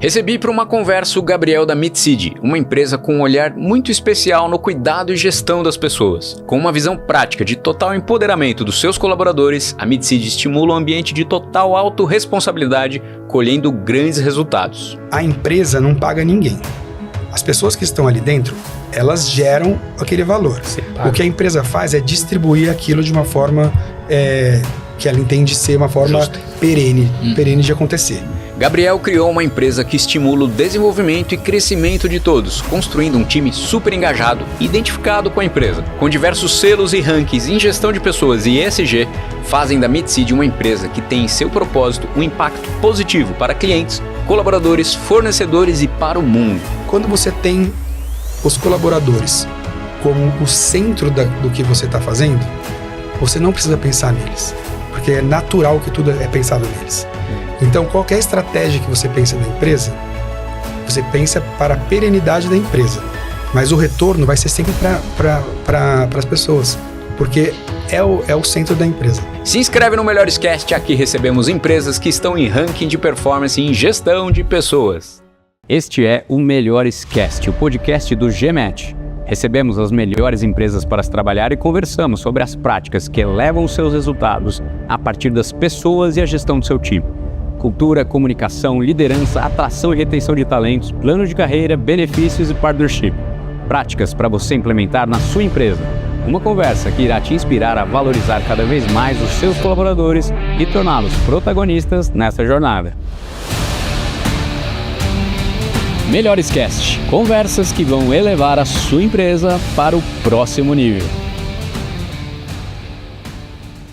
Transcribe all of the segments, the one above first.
Recebi para uma conversa o Gabriel da Mitseed, uma empresa com um olhar muito especial no cuidado e gestão das pessoas. Com uma visão prática de total empoderamento dos seus colaboradores, a Mitseed estimula um ambiente de total autorresponsabilidade, colhendo grandes resultados. A empresa não paga ninguém. As pessoas que estão ali dentro, elas geram aquele valor. O que a empresa faz é distribuir aquilo de uma forma que ela entende ser uma forma perene de acontecer. Gabriel criou uma empresa que estimula o desenvolvimento e crescimento de todos, construindo um time super engajado e identificado com a empresa. Com diversos selos e rankings em gestão de pessoas e ESG, fazem da Mitseed uma empresa que tem em seu propósito um impacto positivo para clientes, colaboradores, fornecedores e para o mundo. Quando você tem os colaboradores como o centro do que você está fazendo, você não precisa pensar neles, porque é natural que tudo é pensado neles. Então, qualquer estratégia que você pensa na empresa, você pensa para a perenidade da empresa. Mas o retorno vai ser sempre para as pessoas, porque é o centro da empresa. Se inscreve no Melhores Cast, aqui recebemos empresas que estão em ranking de performance em gestão de pessoas. Este é o Melhores Cast, o podcast do GMAT. Recebemos as melhores empresas para se trabalhar e conversamos sobre as práticas que elevam os seus resultados a partir das pessoas e a gestão do seu time. Cultura, comunicação, liderança, atração e retenção de talentos, plano de carreira, benefícios e partnership. Práticas para você implementar na sua empresa. Uma conversa que irá te inspirar a valorizar cada vez mais os seus colaboradores e torná-los protagonistas nessa jornada. Melhores Cast, conversas que vão elevar a sua empresa para o próximo nível.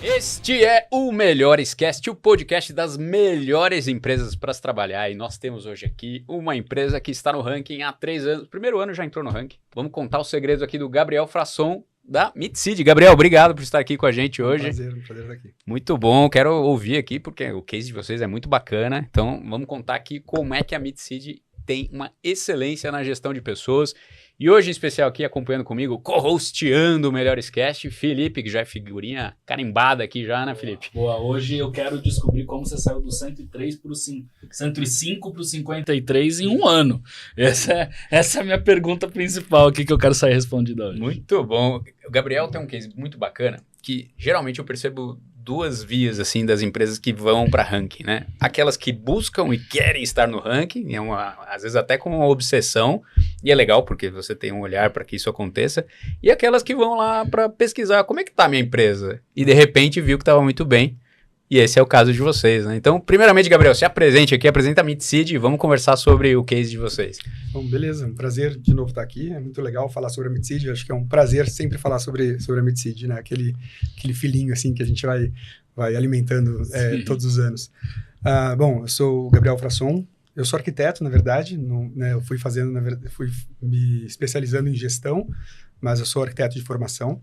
Este é o Melhores Cast, o podcast das melhores empresas para se trabalhar. E nós temos hoje aqui uma empresa que está no ranking há 3 anos. Primeiro ano já entrou no ranking. Vamos contar os segredos aqui do Gabriel Frasson, da Mitseed. Gabriel, obrigado por estar aqui com a gente hoje. Um prazer estar aqui. Muito bom, quero ouvir aqui, porque o case de vocês é muito bacana. Então, vamos contar aqui como é que a Mitseed tem uma excelência na gestão de pessoas. E hoje, em especial aqui, acompanhando comigo, co-hosteando o Melhores Cast, Felipe, que já é figurinha carimbada aqui já, né, Felipe? Boa, hoje eu quero descobrir como você saiu do 103 pro 105 para o 53 em um ano. Essa é a minha pergunta principal aqui que eu quero sair respondida hoje. Muito bom. O Gabriel tem um case muito bacana, que geralmente eu percebo 2 vias, assim, das empresas que vão para ranking, né? Aquelas que buscam e querem estar no ranking, às vezes até com uma obsessão, e é legal porque você tem um olhar para que isso aconteça, e aquelas que vão lá para pesquisar como é que tá a minha empresa, e de repente viu que estava muito bem, e esse é o caso de vocês, né? Então, primeiramente, Gabriel, se apresente aqui, apresenta a Mitseed e vamos conversar sobre o case de vocês. Bom, beleza, um prazer de novo estar aqui, é muito legal falar sobre a Mitseed, acho que é um prazer sempre falar sobre a Mitseed, né? Aquele filhinho assim que a gente vai alimentando todos os anos. Bom, eu sou o Gabriel Frasson, eu sou arquiteto, na verdade, eu fui me especializando em gestão, mas eu sou arquiteto de formação.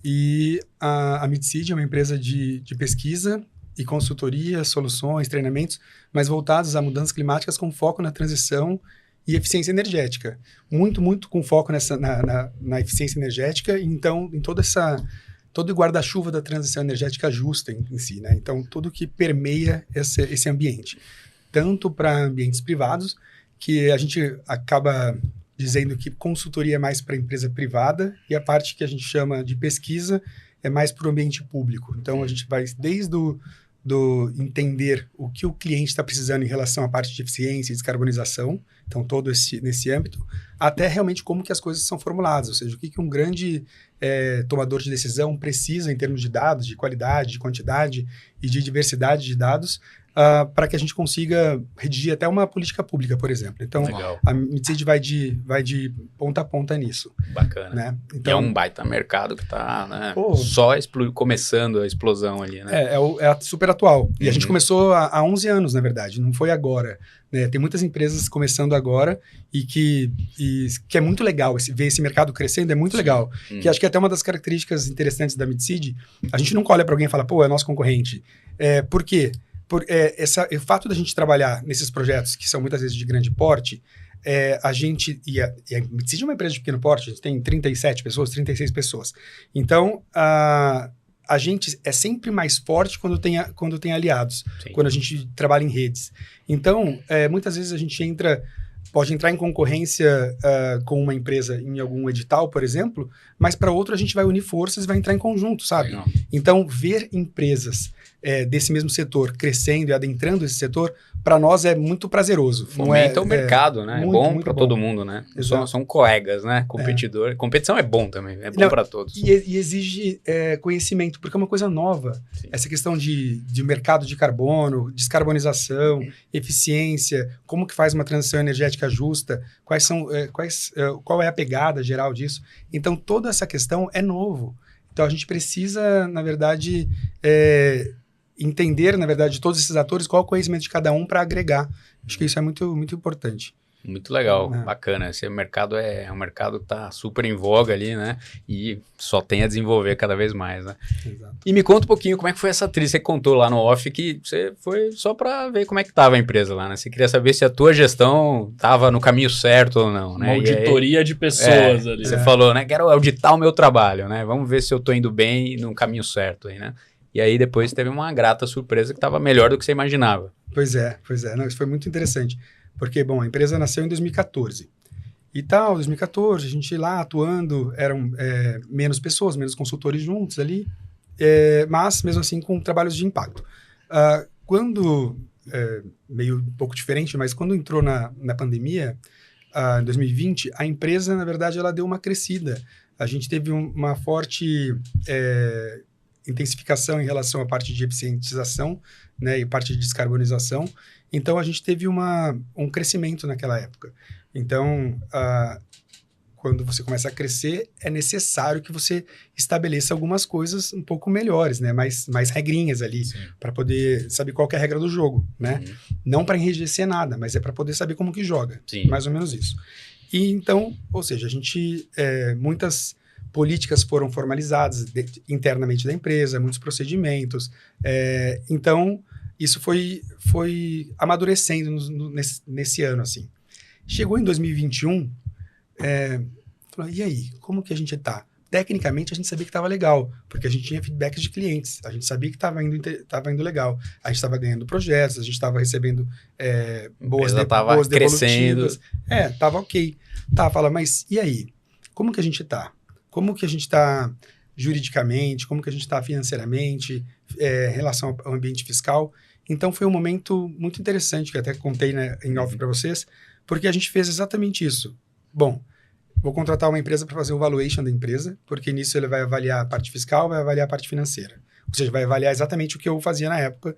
E a Mitseed é uma empresa de pesquisa e consultoria, soluções, treinamentos, mas voltados a mudanças climáticas com foco na transição e eficiência energética. Muito, muito com foco na eficiência energética, então, em todo o guarda-chuva da transição energética justa em si, né? Então, tudo que permeia esse ambiente. Tanto para ambientes privados, que a gente acaba dizendo que consultoria é mais para a empresa privada e a parte que a gente chama de pesquisa é mais para o ambiente público. Então, a gente vai desde do entender o que o cliente está precisando em relação à parte de eficiência e descarbonização, então todo nesse âmbito, até realmente como que as coisas são formuladas, ou seja, o que um grande tomador de decisão precisa em termos de dados, de qualidade, de quantidade e de diversidade de dados, para que a gente consiga redigir até uma política pública, por exemplo. Então, legal. A Mitseed vai de ponta a ponta nisso. Bacana. Né? Então, é um baita mercado que está, né, só começando a explosão ali, né? É super atual. E a gente começou há 11 anos, na verdade, não foi agora. Né? Tem muitas empresas começando agora e que é muito legal ver esse mercado crescendo, é muito legal. Que acho que é até uma das características interessantes da Mitseed, a gente nunca olha para alguém e fala, pô, é nosso concorrente. Por quê? O fato da gente trabalhar nesses projetos que são muitas vezes de grande porte, a Mitseed é uma empresa de pequeno porte, a gente tem 37 pessoas, 36 pessoas. Então, a gente é sempre mais forte quando tem aliados, Sim. quando a gente trabalha em redes. Então, muitas vezes a gente pode entrar em concorrência com uma empresa em algum edital, por exemplo, mas para outro a gente vai unir forças e vai entrar em conjunto, sabe? Legal. Então, ver empresas desse mesmo setor crescendo e adentrando esse setor, para nós é muito prazeroso. Fomenta o mercado, né? É muito, bom muito para bom. todo mundo, né? Exato. São colegas, né? Competidor. Competição é bom também, é bom Não, para todos. E exige conhecimento, porque é uma coisa nova. Sim. Essa questão de mercado de carbono, descarbonização, eficiência, como que faz uma transição energética justa, qual é a pegada geral disso. Então, toda essa questão é novo. Então, a gente precisa, na verdade, entender, na verdade, de todos esses atores, qual é o conhecimento de cada um para agregar. Acho que isso é muito, muito importante. Muito legal, É. bacana. Esse mercado é um mercado que tá super em voga ali, né? E só tem a desenvolver cada vez mais, né? Exato. E me conta um pouquinho como é que foi essa trilha. Você contou lá no off que você foi só para ver como é que tava a empresa lá, né? Você queria saber se a tua gestão tava no caminho certo ou não, né? Uma auditoria de pessoas ali. Você falou, né? Quero auditar o meu trabalho, né? Vamos ver se eu tô indo bem e no caminho certo aí, né? E aí depois teve uma grata surpresa que tava melhor do que você imaginava. Pois é. Não, isso foi muito interessante. Porque, bom, a empresa nasceu em 2014. E tal, 2014, a gente lá atuando, eram menos pessoas, menos consultores juntos ali, mas mesmo assim com trabalhos de impacto. Meio um pouco diferente, mas quando entrou na pandemia, em 2020, a empresa, na verdade, ela deu uma crescida. A gente teve uma forte intensificação em relação à parte de eficientização, né, e parte de descarbonização. Então, a gente teve um crescimento naquela época. Então, quando você começa a crescer, é necessário que você estabeleça algumas coisas um pouco melhores, né? Mais regrinhas ali, para poder saber qual que é a regra do jogo, né? Não para enrijecer nada, mas é para poder saber como que joga. Sim. Mais ou menos isso. E então, ou seja, a gente... muitas políticas foram formalizadas internamente da empresa, muitos procedimentos. Então... Isso foi amadurecendo nesse ano, assim. Chegou em 2021, falou, e aí, como que a gente tá? Tecnicamente, a gente sabia que estava legal, porque a gente tinha feedbacks de clientes, a gente sabia que estava indo legal, a gente estava ganhando projetos, a gente estava recebendo boas crescendo. Tava ok. Fala, mas e aí? Como que a gente tá? Como que a gente tá juridicamente? Como que a gente tá financeiramente? Em relação ao ambiente fiscal? Então, foi um momento muito interessante, que eu até contei, né, em off para vocês, porque a gente fez exatamente isso. Bom, vou contratar uma empresa para fazer o valuation da empresa, porque nisso ele vai avaliar a parte fiscal, vai avaliar a parte financeira. Ou seja, vai avaliar exatamente o que eu fazia na época.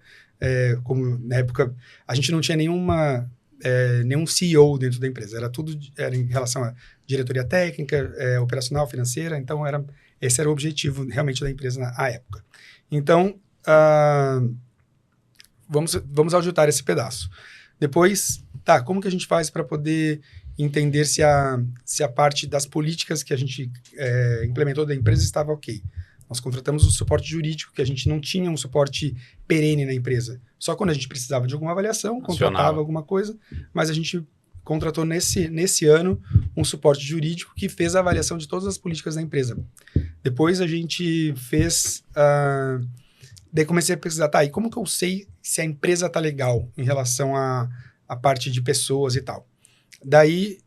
Como na época a gente não tinha nenhum CEO dentro da empresa. Era em relação à diretoria técnica, operacional, financeira. Então, esse era o objetivo realmente da empresa na época. Então, vamos auditar esse pedaço. Depois, como que a gente faz para poder entender se a parte das políticas que a gente implementou da empresa estava ok? Nós contratamos um suporte jurídico, que a gente não tinha um suporte perene na empresa. Só quando a gente precisava de alguma avaliação, contratava alguma coisa, mas a gente contratou nesse ano um suporte jurídico que fez a avaliação de todas as políticas da empresa. Depois a gente fez... Daí comecei a pesquisar, e como que eu sei se a empresa tá legal em relação à parte de pessoas e tal? Daí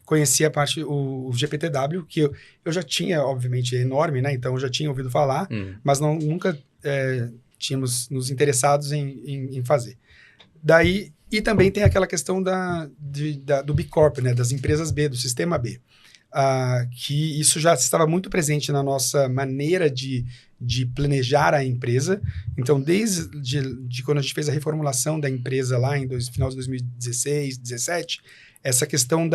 conheci a parte, o GPTW, que eu já tinha, obviamente, enorme, né? Então eu já tinha ouvido falar, mas nunca tínhamos nos interessados em fazer. Daí, e também tem aquela questão do B Corp, né? Das empresas B, do sistema B. Que isso já estava muito presente na nossa maneira de planejar a empresa. Então, desde quando a gente fez a reformulação da empresa lá em final de 2016, 2017, essa questão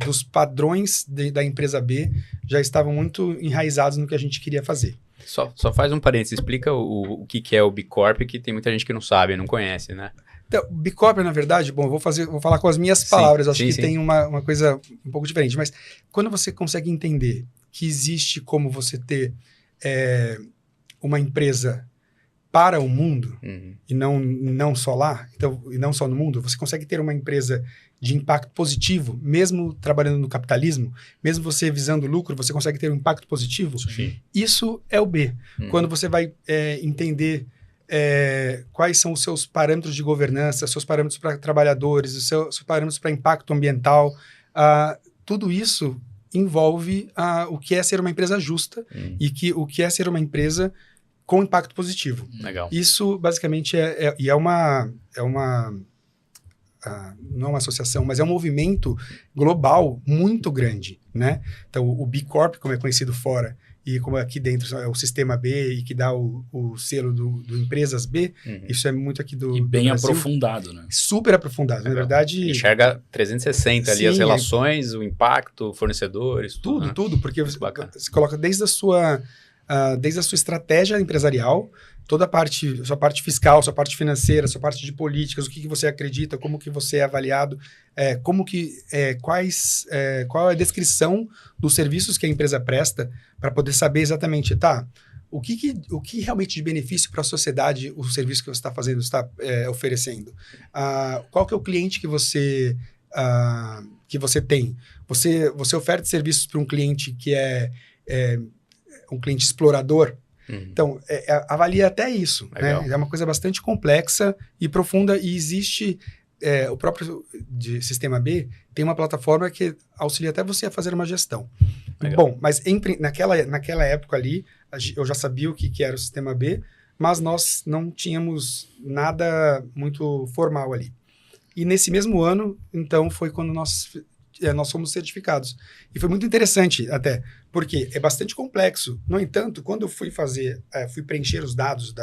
dos padrões da empresa B já estavam muito enraizados no que a gente queria fazer. Só faz um parênteses, explica o que é o B Corp, que tem muita gente que não sabe, não conhece, né? Então, B Corp, na verdade, bom, vou falar com as minhas palavras, acho que tem uma coisa um pouco diferente, mas quando você consegue entender que existe como você ter uma empresa para o mundo, Uhum. e não só lá, então, e não só no mundo, você consegue ter uma empresa de impacto positivo, mesmo trabalhando no capitalismo, mesmo você visando lucro, você consegue ter um impacto positivo. Sim. Isso é o B. Uhum. Quando você vai entender quais são os seus parâmetros de governança, seus parâmetros para trabalhadores, os seus parâmetros para impacto ambiental, tudo isso envolve o que é ser uma empresa justa e o que é ser uma empresa com impacto positivo. Legal. Isso, basicamente, não é uma associação, mas é um movimento global muito grande, né? Então, o B Corp, como é conhecido fora, e como aqui dentro é o Sistema B e que dá o selo do Empresas B, isso é muito aqui do E bem do Brasil. aprofundado, né? Super aprofundado. Legal. Na verdade... Enxerga 360 ali, as Sim, relações, o impacto, fornecedores, tudo, né? Tudo, porque Bacana. você coloca desde a sua estratégia empresarial, toda a sua parte fiscal, sua parte financeira, sua parte de políticas, o que você acredita, como que você é avaliado, qual é a descrição dos serviços que a empresa presta, para poder saber exatamente, o que realmente de benefício para a sociedade o serviço que você está fazendo, está oferecendo. Qual que é o cliente que você tem? Você oferece serviços para um cliente que é um cliente explorador. Então, avalia até isso. Né? É uma coisa bastante complexa e profunda, e existe o próprio Sistema B tem uma plataforma que auxilia até você a fazer uma gestão. Legal. Bom, mas naquela época ali, eu já sabia o que era o Sistema B, mas nós não tínhamos nada muito formal ali. E nesse mesmo ano, então, foi quando nós fomos certificados. E foi muito interessante até, porque é bastante complexo. No entanto, quando eu fui preencher os dados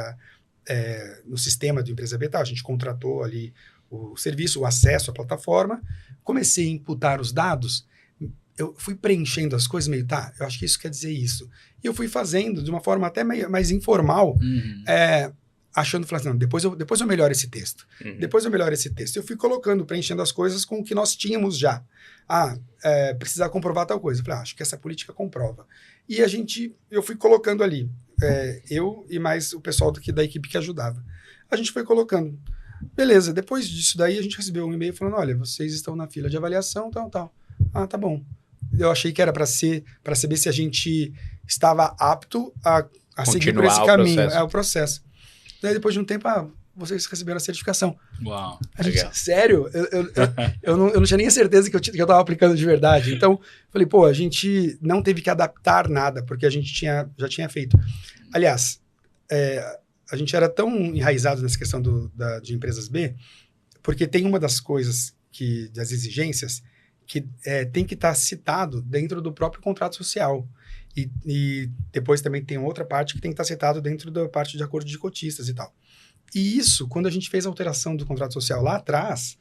no sistema do Empresa B, a gente contratou ali o serviço, o acesso à plataforma, comecei a imputar os dados, eu fui preenchendo as coisas meio, eu acho que isso quer dizer isso. E eu fui fazendo de uma forma até mais informal, achando, falando assim, não, depois eu melhoro esse texto. Depois eu melhoro esse texto. Eu fui preenchendo as coisas com o que nós tínhamos já. Precisar comprovar tal coisa. Eu falei, acho que essa política comprova. E eu fui colocando ali, eu e mais o pessoal da equipe que ajudava. A gente foi colocando. Beleza, depois disso daí a gente recebeu um e-mail falando, olha, vocês estão na fila de avaliação, tal. Tá bom. Eu achei que era para saber se a gente estava apto a seguir por esse caminho. O processo. Daí, depois de um tempo, vocês receberam a certificação. Uau. Sério? Eu não tinha nem certeza que eu estava aplicando de verdade. Então, falei, a gente não teve que adaptar nada, porque a gente já tinha feito. Aliás, a gente era tão enraizado nessa questão de Empresas B, porque tem uma das coisas, das exigências, que tem que estar citado dentro do próprio contrato social. E depois também tem outra parte que tem que estar citado dentro da parte de acordo de cotistas e tal. E isso, quando a gente fez a alteração do contrato social lá atrás,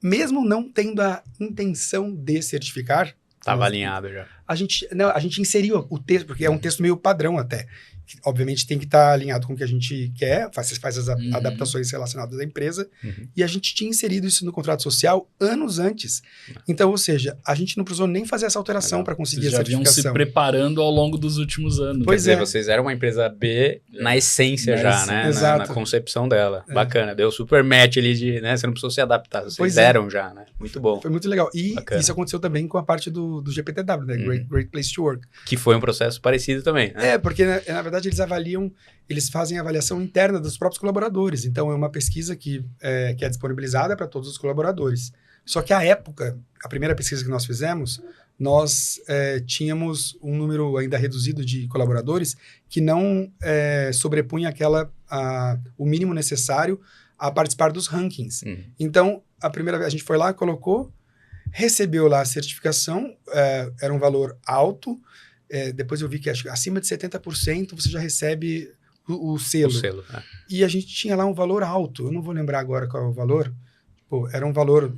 mesmo não tendo a intenção de certificar... Estava alinhado já. A gente inseriu o texto, porque é um texto meio padrão até. Que, obviamente tem que estar alinhado com o que a gente quer, faz as adaptações relacionadas à empresa, e a gente tinha inserido isso no contrato social anos antes. Então, ou seja, a gente não precisou nem fazer essa alteração para conseguir a certificação. Vocês já vinham se preparando ao longo dos últimos anos. Pois Quer dizer, vocês eram uma empresa B na essência já, né? Exato. Na concepção dela. Bacana, deu super match ali você não precisou se adaptar, vocês eram já, né? Muito bom. Foi muito legal. E bacana. Isso aconteceu também com a parte do GPTW, né? Great Place to Work. Que foi um processo parecido também, né? Porque na verdade eles fazem a avaliação interna dos próprios colaboradores. Então, é uma pesquisa que é disponibilizada para todos os colaboradores. Só que, à época, a primeira pesquisa que nós fizemos, nós tínhamos um número ainda reduzido de colaboradores que não sobrepunha o mínimo necessário a participar dos rankings. Então, a primeira vez, a gente foi lá, colocou, recebeu lá a certificação, era um valor alto. Depois eu vi que acima de 70% você já recebe o selo. O selo, E a gente tinha lá um valor alto. Eu não vou lembrar agora qual é o valor. Era um valor...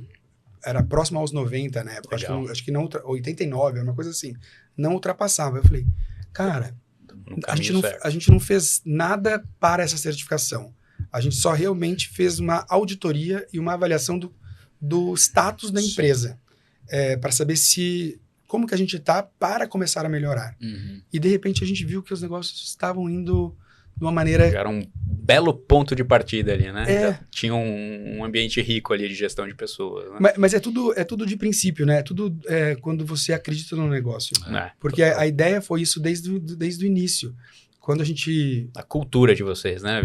Era próximo aos 90 na época. Acho que não... 89, uma coisa assim. Não ultrapassava. Eu falei, cara, a gente não fez nada para essa certificação. A gente só realmente fez uma auditoria e uma avaliação do status da empresa. Para saber como que a gente está para começar a melhorar. E, de repente, a gente viu que os negócios estavam indo de uma maneira... Já era um belo ponto de partida ali, né? É. Já tinha um ambiente rico ali de gestão de pessoas, né? Mas é tudo de princípio, né? É tudo quando você acredita no negócio. É, Porque a ideia foi isso desde o início. Quando a gente... a cultura de vocês, né?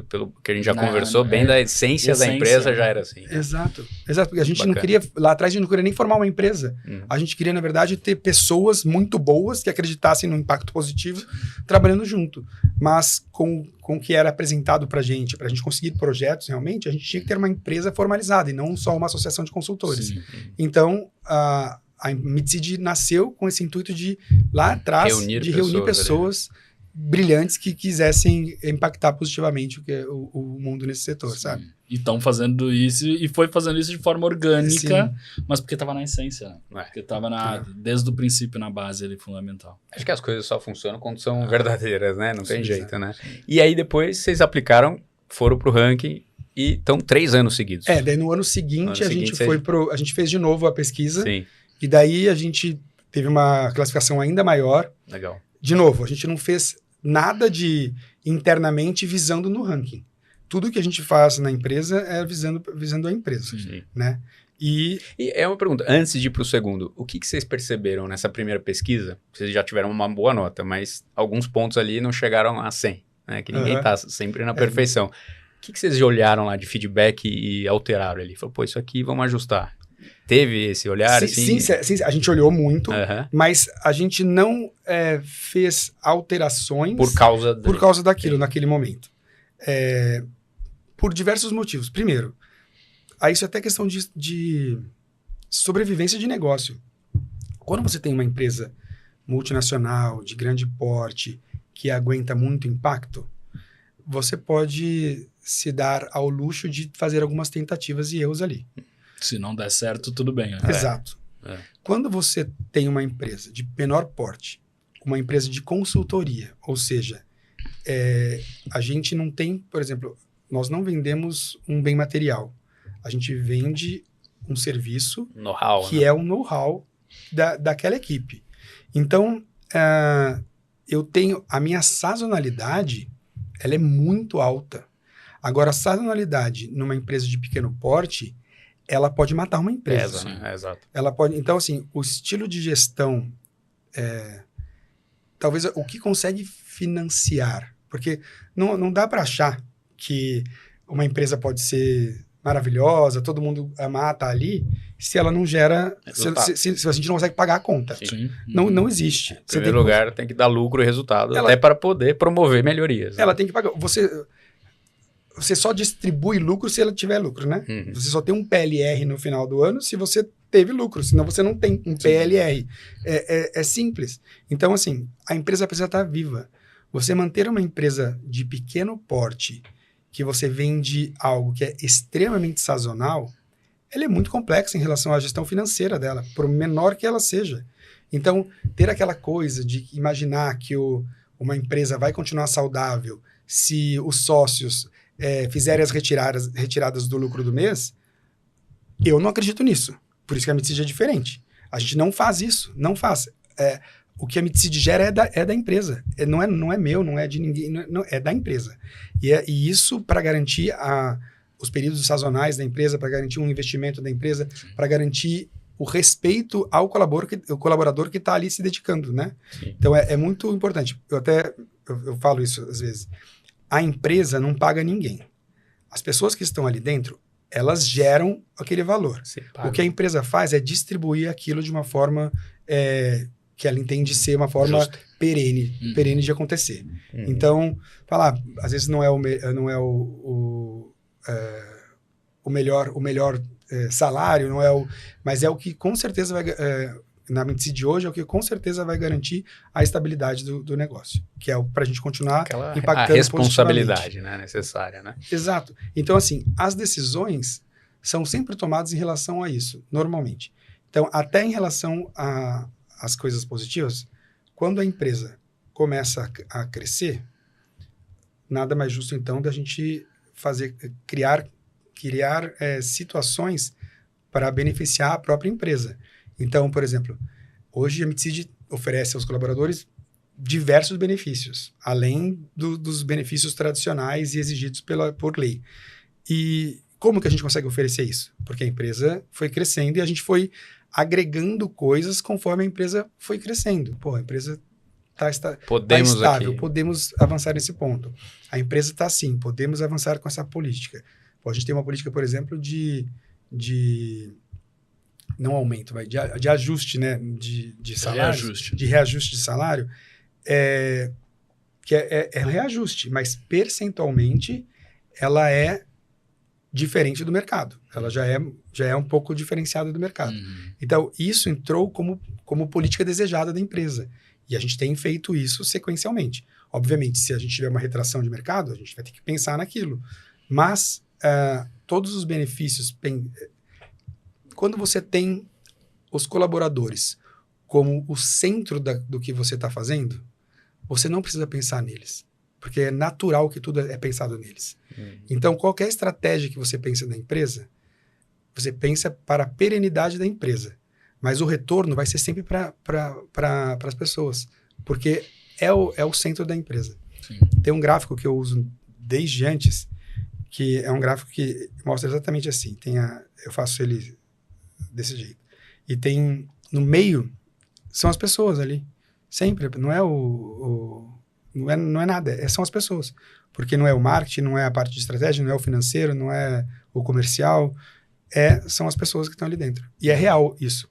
Pelo que a gente já Não, conversou, bem da essência da essência, empresa já era assim. Né? Exato. Porque a gente Bacana. não queria... Lá atrás a gente não queria nem formar uma empresa. A gente queria, na verdade, ter pessoas muito boas que acreditassem no impacto positivo trabalhando junto. Mas com o que era apresentado pra gente conseguir projetos realmente, a gente tinha que ter uma empresa formalizada e não só uma associação de consultores. Sim. Então, a Mitseed nasceu com esse intuito de, lá atrás, reunir pessoas brilhantes que quisessem impactar positivamente o mundo nesse setor, Sim. sabe? E estão fazendo isso, e foi fazendo isso de forma orgânica, mas porque estava na essência, né? É. Porque estava desde o princípio na base ali, fundamental. Acho que as coisas só funcionam quando são verdadeiras, né? Não tem Sim, jeito, exato. né? E aí depois vocês aplicaram, foram pro ranking e estão 3 anos seguidos. Daí no ano seguinte, No ano seguinte, a gente fez de novo a pesquisa, Sim, e daí a gente teve uma classificação ainda maior. legal. De novo, a gente não fez nada de internamente visando no ranking. Tudo que a gente faz na empresa é visando a empresa, Sim. né? E E é uma pergunta, antes de ir pro segundo, o que vocês perceberam nessa primeira pesquisa? Vocês já tiveram uma boa nota, mas alguns pontos ali não chegaram a 100, né? Que ninguém tá sempre na perfeição. O que vocês olharam lá de feedback e alteraram ali? Falou, pô, isso aqui vamos ajustar. Teve esse olhar, assim? sim, a gente olhou muito, Aham. mas a gente não fez alterações Por causa daquilo naquele momento. Por diversos motivos. Primeiro, isso é até questão de sobrevivência de negócio. Quando você tem uma empresa multinacional, de grande porte, que aguenta muito impacto, você pode se dar ao luxo de fazer algumas tentativas e erros ali. Se não der certo, tudo bem. Né? Exato. É. Quando você tem uma empresa de menor porte, uma empresa de consultoria, ou seja, a gente não tem, por exemplo, nós não vendemos um bem material. A gente vende um serviço know-how, que né? é o know-how daquela equipe. Então, eu tenho a minha sazonalidade, ela é muito alta. Agora, a sazonalidade numa empresa de pequeno porte, ela pode matar uma empresa. Pesa, né? Exato. Ela pode. Então, assim, o estilo de gestão, talvez o que consegue financiar, porque não dá para achar que uma empresa pode ser maravilhosa, todo mundo amar estar ali, se ela não gera, se a gente não consegue pagar a conta. Sim. Não existe. Em primeiro lugar, tem que dar lucro e resultado, até para poder promover melhorias. Né? Ela tem que pagar. Você só distribui lucro se ela tiver lucro, né? Você só tem um PLR no final do ano se você teve lucro, senão você não tem um PLR. É simples. Então, assim, a empresa precisa estar viva. Você manter uma empresa de pequeno porte, que você vende algo que é extremamente sazonal, ela é muito complexa em relação à gestão financeira dela, por menor que ela seja. Então, ter aquela coisa de imaginar que uma empresa vai continuar saudável se os sócios fizerem as retiradas do lucro do mês, eu não acredito nisso. Por isso que a Mitseed é diferente. A gente não faz isso, não faz. O que a Mitseed gera é da empresa. Não é meu, não é de ninguém, é da empresa. E isso para garantir os períodos sazonais da empresa, para garantir um investimento da empresa, para garantir o respeito ao colaborador que está ali se dedicando, né? Sim. Então, é muito importante. Eu falo isso às vezes. A empresa não paga ninguém. As pessoas que estão ali dentro, elas geram aquele valor. O que a empresa faz é distribuir aquilo de uma forma que ela entende ser uma forma perene de acontecer. Então, às vezes não é o melhor salário, mas é o que com certeza vai... na Mitseed hoje é o que com certeza vai garantir a estabilidade do negócio, que é para a gente continuar impactando a responsabilidade, né, necessária, né? Exato. Então, assim, as decisões são sempre tomadas em relação a isso, normalmente. Então, até em relação às coisas positivas, quando a empresa começa a crescer, nada mais justo, então, da gente criar situações para beneficiar a própria empresa. Então, por exemplo, hoje a Mitseed oferece aos colaboradores diversos benefícios, além dos benefícios tradicionais e exigidos por lei. E como que a gente consegue oferecer isso? Porque a empresa foi crescendo e a gente foi agregando coisas conforme a empresa foi crescendo. Pô, a empresa está estável, aqui. podemos avançar nesse ponto. A empresa está assim, podemos avançar com essa política. Pô, a gente tem uma política, por exemplo, de não aumento, de ajuste, né, de salário, de reajuste de salário, que é reajuste, mas percentualmente ela é diferente do mercado. Ela já é um pouco diferenciada do mercado. Então, isso entrou como política desejada da empresa. E a gente tem feito isso sequencialmente. Obviamente, se a gente tiver uma retração de mercado, a gente vai ter que pensar naquilo. Mas todos os benefícios... Quando você tem os colaboradores como o centro do que você está fazendo, você não precisa pensar neles. Porque é natural que tudo é pensado neles. Então, qualquer estratégia que você pensa na empresa, você pensa para a perenidade da empresa. Mas o retorno vai ser sempre para as pessoas. Porque é o centro da empresa. Sim. Tem um gráfico que eu uso desde antes, que é um gráfico que mostra exatamente assim. Eu faço ele desse jeito. E tem, no meio, são as pessoas ali. Sempre. Não é não é nada, são as pessoas. Porque não é o marketing, não é a parte de estratégia, não é o financeiro, não é o comercial. São as pessoas que estão ali dentro. E é real isso.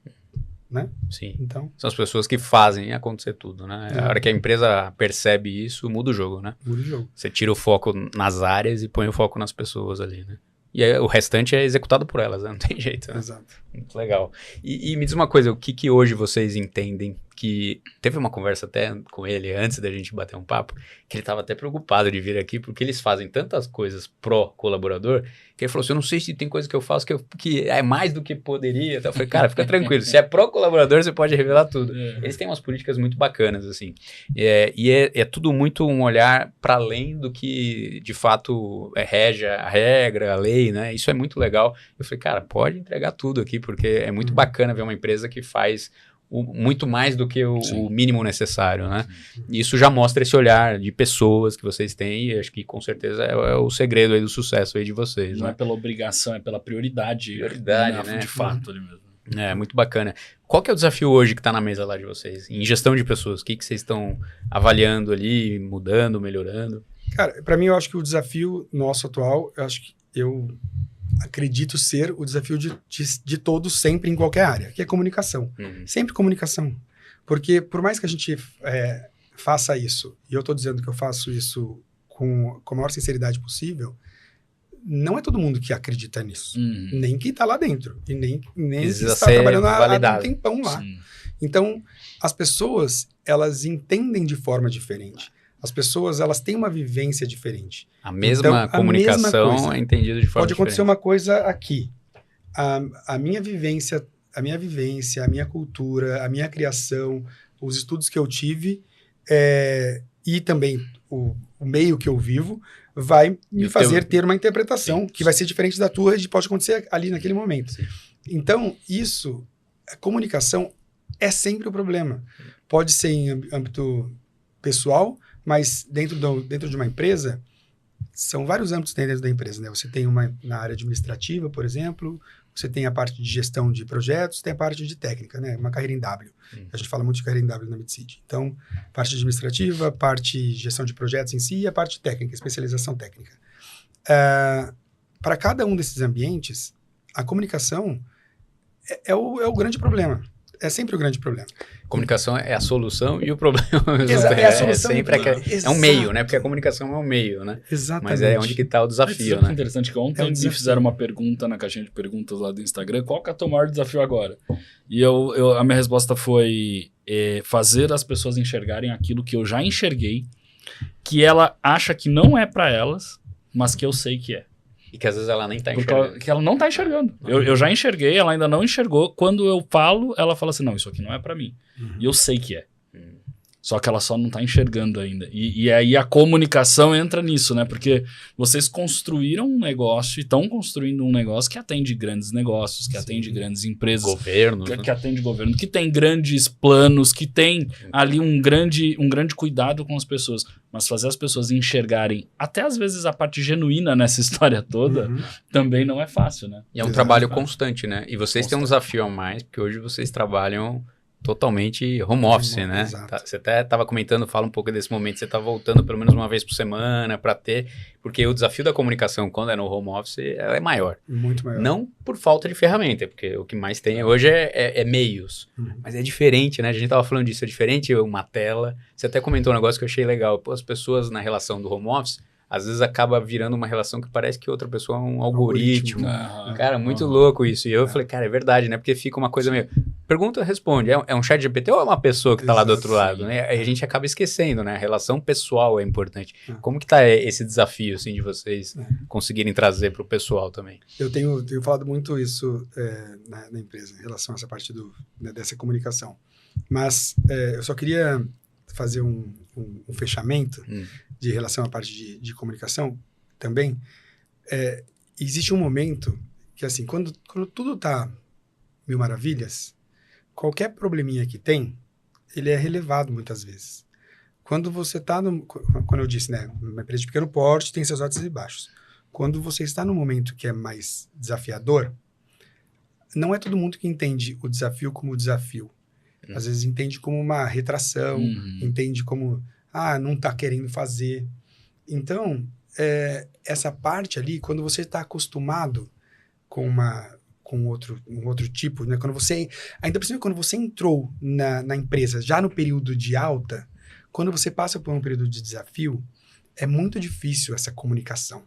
Né? Sim. Então, são as pessoas que fazem acontecer tudo, né? A hora que a empresa percebe isso, muda o jogo, né? Muda o jogo. Você tira o foco nas áreas e põe o foco nas pessoas ali, né? E aí, o restante é executado por elas, né? Não tem jeito, né? Exato. Muito legal. E me diz uma coisa, o que hoje vocês entendem que... Teve uma conversa até com ele antes da gente bater um papo, que ele estava até preocupado de vir aqui, porque eles fazem tantas coisas pró-colaborador, que ele falou assim, eu não sei se tem coisa que eu faço que é mais do que poderia. Então, eu falei, cara, fica tranquilo, se é pró-colaborador, você pode revelar tudo. Eles têm umas políticas muito bacanas, assim. É tudo muito um olhar para além do que, de fato, rege a regra, a lei, né? Isso é muito legal. Eu falei, cara, pode entregar tudo aqui, porque é muito bacana ver uma empresa que faz muito mais do que o mínimo necessário, né? E isso já mostra esse olhar de pessoas que vocês têm e acho que com certeza é o segredo aí do sucesso aí de vocês, Não né? é pela obrigação, é pela prioridade, né? De fato ali mesmo. É, muito bacana. Qual que é o desafio hoje que está na mesa lá de vocês? Em gestão de pessoas, o que vocês estão avaliando ali, mudando, melhorando? Cara, para mim eu acho que o desafio nosso atual, eu acredito ser o desafio de todos sempre em qualquer área, que é comunicação. Sempre comunicação. Porque por mais que a gente faça isso, e eu estou dizendo que eu faço isso com a maior sinceridade possível, não é todo mundo que acredita nisso. Nem quem está lá dentro. E nem quem está trabalhando há um tempão lá. Sim. Então, as pessoas, elas entendem de forma diferente. As pessoas, elas têm uma vivência diferente. A mesma comunicação é entendida de forma Pode acontecer diferente. uma coisa aqui. A minha vivência, a minha cultura, a minha criação, os estudos que eu tive e também o meio que eu vivo vai me fazer ter uma interpretação que vai ser diferente da tua e pode acontecer ali naquele momento. Sim. Então, a comunicação é sempre o problema. Pode ser em âmbito pessoal, mas dentro de uma empresa, são vários âmbitos dentro da empresa, né? Você tem na área administrativa, por exemplo, você tem a parte de gestão de projetos, tem a parte de técnica, né? Uma carreira em W. A gente fala muito de carreira em W na Midseed. Então, parte administrativa, parte de gestão de projetos em si e a parte técnica, especialização técnica. Para cada um desses ambientes, a comunicação é o grande problema. É sempre o grande problema. Comunicação é a solução e o problema é a solução sempre é um meio, né? Porque a comunicação é um meio, né? Exatamente. Mas é onde que está o desafio, Mas né? interessante que ontem me fizeram uma pergunta na caixinha de perguntas lá do Instagram, qual que é o teu maior desafio agora? E a minha resposta foi fazer as pessoas enxergarem aquilo que eu já enxerguei, que ela acha que não é para elas, mas que eu sei que é. E que às vezes ela nem está enxergando. Que ela não está enxergando. Eu já enxerguei, ela ainda não enxergou. Quando eu falo, ela fala assim, não, isso aqui não é para mim. E eu sei que é. Só que ela só não está enxergando ainda. E aí a comunicação entra nisso, né? Porque vocês construíram um negócio e estão construindo um negócio que atende grandes negócios, que atende grandes empresas. Governo. Que atende governo, que tem grandes planos, que tem ali um grande cuidado com as pessoas. Mas fazer as pessoas enxergarem, até às vezes a parte genuína nessa história toda, também não é fácil, né? E é um trabalho constante, né? E vocês têm um desafio a mais, porque hoje vocês trabalham totalmente home office, né? Exato. Você até estava comentando, fala um pouco desse momento, você está voltando pelo menos uma vez por semana para ter, porque o desafio da comunicação quando é no home office ela é maior. Muito maior. Não por falta de ferramenta, porque o que mais tem hoje é meios, mas é diferente, né? A gente estava falando disso, é diferente uma tela. Você até comentou um negócio que eu achei legal, pô, as pessoas na relação do home office, às vezes acaba virando uma relação que parece que outra pessoa é um algoritmo. Cara, muito louco isso. E eu falei, cara, é verdade, né? Porque fica uma coisa meio... Pergunta, responde. É um chat GPT ou é uma pessoa que está lá do outro lado, né? Aí a gente acaba esquecendo, né? A relação pessoal é importante. Como que tá esse desafio, assim, de vocês conseguirem trazer para o pessoal também? Eu tenho falado muito isso na empresa, em relação a essa parte dessa comunicação. Mas eu só queria fazer um fechamento de relação à parte de comunicação também. Existe um momento que, assim, quando tudo tá mil maravilhas, qualquer probleminha que tem, ele é relevado muitas vezes. Quando você está quando eu disse, né, uma empresa de pequeno porte tem seus altos e baixos. Quando você está num momento que é mais desafiador, não é todo mundo que entende o desafio como desafio. Às vezes entende como uma retração, entende como, não está querendo fazer. Então, essa parte ali, quando você está acostumado com um outro tipo, né? Ainda por cima, quando você entrou na empresa já no período de alta, quando você passa por um período de desafio, é muito difícil essa comunicação.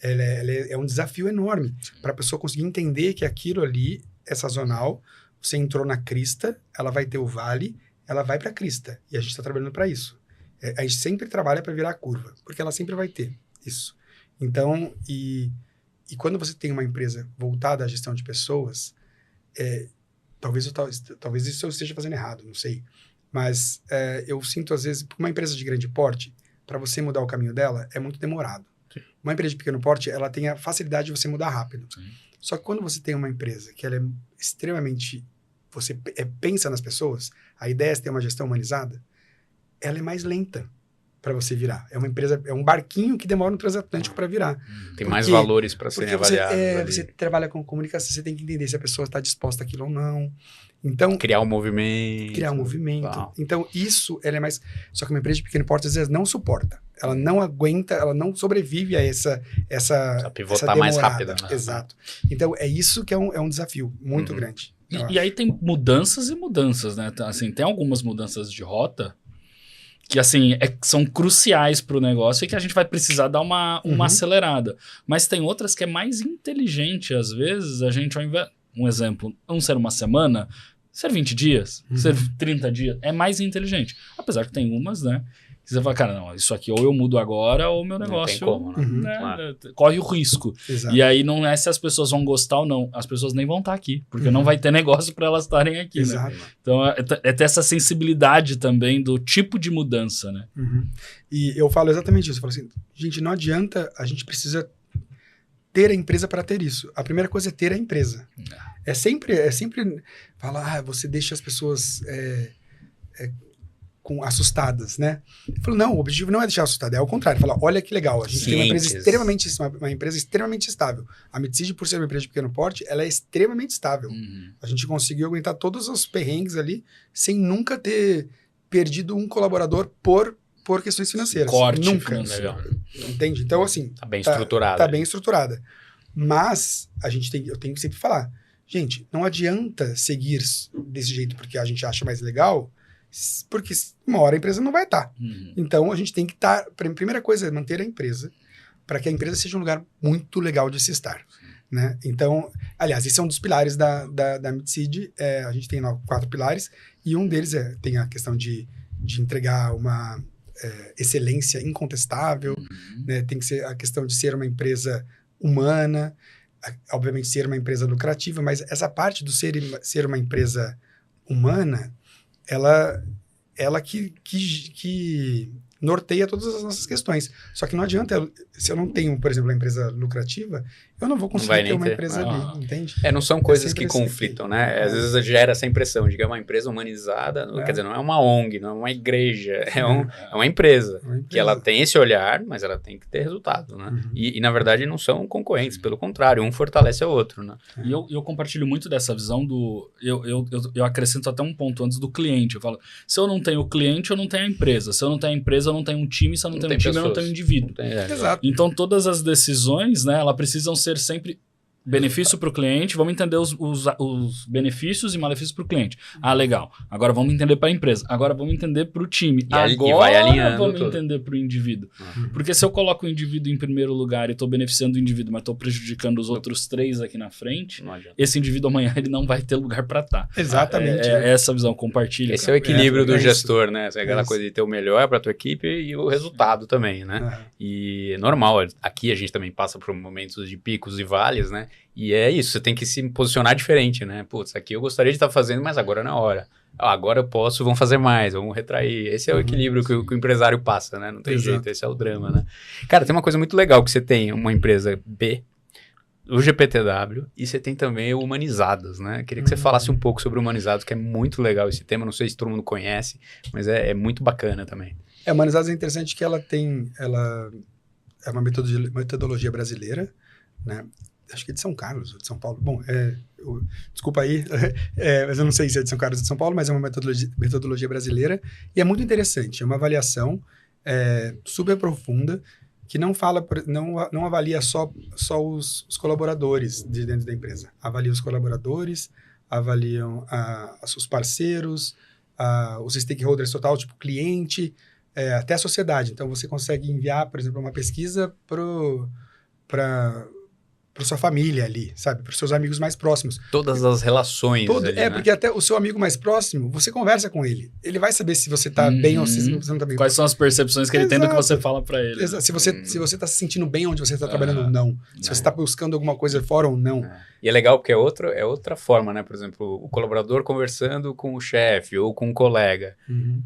É um desafio enorme para a pessoa conseguir entender que aquilo ali é sazonal. Você entrou na crista, ela vai ter o vale, ela vai para a crista. E a gente está trabalhando para isso. A gente sempre trabalha para virar a curva, porque ela sempre vai ter isso. Então, e quando você tem uma empresa voltada à gestão de pessoas, talvez isso eu esteja fazendo errado, não sei. Mas eu sinto, às vezes, uma empresa de grande porte, para você mudar o caminho dela, é muito demorado. Sim. Uma empresa de pequeno porte, ela tem a facilidade de você mudar rápido. Sim. Só que quando você tem uma empresa que ela é extremamente... Você pensa nas pessoas, a ideia é ter uma gestão humanizada, ela é mais lenta para você virar. É uma empresa, é um barquinho que demora no transatlântico para virar. Tem mais valores para serem avaliados. Você trabalha com comunicação, você tem que entender se a pessoa está disposta àquilo ou não. Então, criar um movimento. Uau. Então, isso ela é mais... Só que uma empresa de pequeno porte, às vezes, não suporta. Ela não aguenta, ela não sobrevive a essa pivotar mais rápido. Né? Exato. Então, é isso que é um desafio muito grande. E aí tem mudanças e mudanças, né? Assim, tem algumas mudanças de rota que, assim, são cruciais para o negócio e que a gente vai precisar dar uma acelerada. Mas tem outras que é mais inteligente. Às vezes, a gente, ao invés... Um exemplo, não ser uma semana, ser 20 dias, ser 30 dias, é mais inteligente. Apesar que tem umas, né? Que você fala, cara, não, isso aqui ou eu mudo agora ou meu negócio não tem como, né? Claro. Corre o risco. Exato. E aí não é se as pessoas vão gostar ou não. As pessoas nem vão estar aqui, porque não vai ter negócio para elas estarem aqui. Exato. Né? Então é ter essa sensibilidade também do tipo de mudança, né? E eu falo exatamente isso. Eu falo assim, gente, não adianta, a gente precisa ter a empresa para ter isso. A primeira coisa é ter a empresa. É sempre falar, você deixa as pessoas assustadas, né? Eu falo, não, o objetivo não é deixar assustada, é ao contrário. Falar, olha que legal, a gente tem uma empresa extremamente estável. A Mitsigi, por ser uma empresa de pequeno porte, ela é extremamente estável. A gente conseguiu aguentar todos os perrengues ali sem nunca ter perdido um colaborador por questões financeiras. Corte nunca. Financeiro. Entende? Então, assim... Tá bem estruturada. Tá bem estruturada. Mas, eu tenho que sempre falar, gente, não adianta seguir desse jeito porque a gente acha mais legal, porque uma hora a empresa não vai estar. Então, a gente tem que estar... A primeira coisa é manter a empresa, para que a empresa seja um lugar muito legal de se estar. Né? Então, aliás, esse é um dos pilares da Mitsigi. A gente tem 4 pilares, e um deles tem a questão de entregar uma... excelência incontestável, né? Tem que ser a questão de ser uma empresa humana, obviamente ser uma empresa lucrativa, mas essa parte do ser uma empresa humana, ela ela que norteia todas as nossas questões. Só que não adianta, se eu não tenho, por exemplo, uma empresa lucrativa, eu não vou conseguir ter uma empresa ali, entende? Não são coisas que sempre conflitam, né? Às vezes gera essa impressão de que é uma empresa humanizada, quer dizer, não é uma ONG, não é uma igreja, é uma empresa, que ela tem esse olhar, mas ela tem que ter resultado, né? E na verdade não são concorrentes, pelo contrário, um fortalece o outro, né? E eu compartilho muito dessa visão do... Eu acrescento até um ponto antes do cliente. Eu falo, se eu não tenho o cliente, eu não tenho a empresa. Se eu não tenho a empresa, eu não tenho um time. Se eu não tenho um time, eu não tenho um indivíduo. Exato. Então, todas as decisões, né, elas precisam ser sempre benefício para o cliente. Vamos entender os benefícios e malefícios para o cliente. Ah, legal. Agora vamos entender para a empresa. Agora vamos entender para o time. Agora vai alinhando vamos entender para o indivíduo. Porque se eu coloco o indivíduo em primeiro lugar e estou beneficiando o indivíduo, mas estou prejudicando os outros 3 aqui na frente, esse indivíduo amanhã ele não vai ter lugar para estar. Exatamente. Essa visão, compartilha. Esse é o equilíbrio do gestor, né? É aquela coisa de ter o melhor para a tua equipe e o resultado também, né? E é normal, aqui a gente também passa por momentos de picos e vales, né? E é isso, você tem que se posicionar diferente, né? Putz, aqui eu gostaria de estar fazendo, mas agora não é a hora. Agora eu posso, vamos fazer mais, vamos retrair. Esse é o equilíbrio que o empresário passa, né? Não tem jeito, esse é o drama, né? Cara, tem uma coisa muito legal que você tem uma empresa B, o GPTW, e você tem também o Humanizados, né? Queria que você falasse um pouco sobre o Humanizados, que é muito legal esse tema, não sei se todo mundo conhece, mas é muito bacana também. Humanizados é interessante que ela é uma metodologia brasileira, né? Acho que é de São Carlos, ou de São Paulo. Bom, desculpa aí, mas eu não sei se é de São Carlos ou de São Paulo, mas é uma metodologia brasileira e é muito interessante. É uma avaliação super profunda que não avalia só os colaboradores de dentro da empresa. Avalia os colaboradores, avaliam os parceiros, os stakeholders total, tipo cliente, até a sociedade. Então, você consegue enviar, por exemplo, uma pesquisa para sua família ali, sabe? Para os seus amigos mais próximos. Todas as relações ali, né? Porque até o seu amigo mais próximo, você conversa com ele. Ele vai saber se você tá bem ou se você não tá bem. Quais são as percepções que ele tem do que você fala para ele. Exato. Se você tá se sentindo bem onde você está trabalhando ou não. Se você tá buscando alguma coisa fora ou não. E é legal porque é outra forma, né? Por exemplo, o colaborador conversando com o chefe ou com um colega.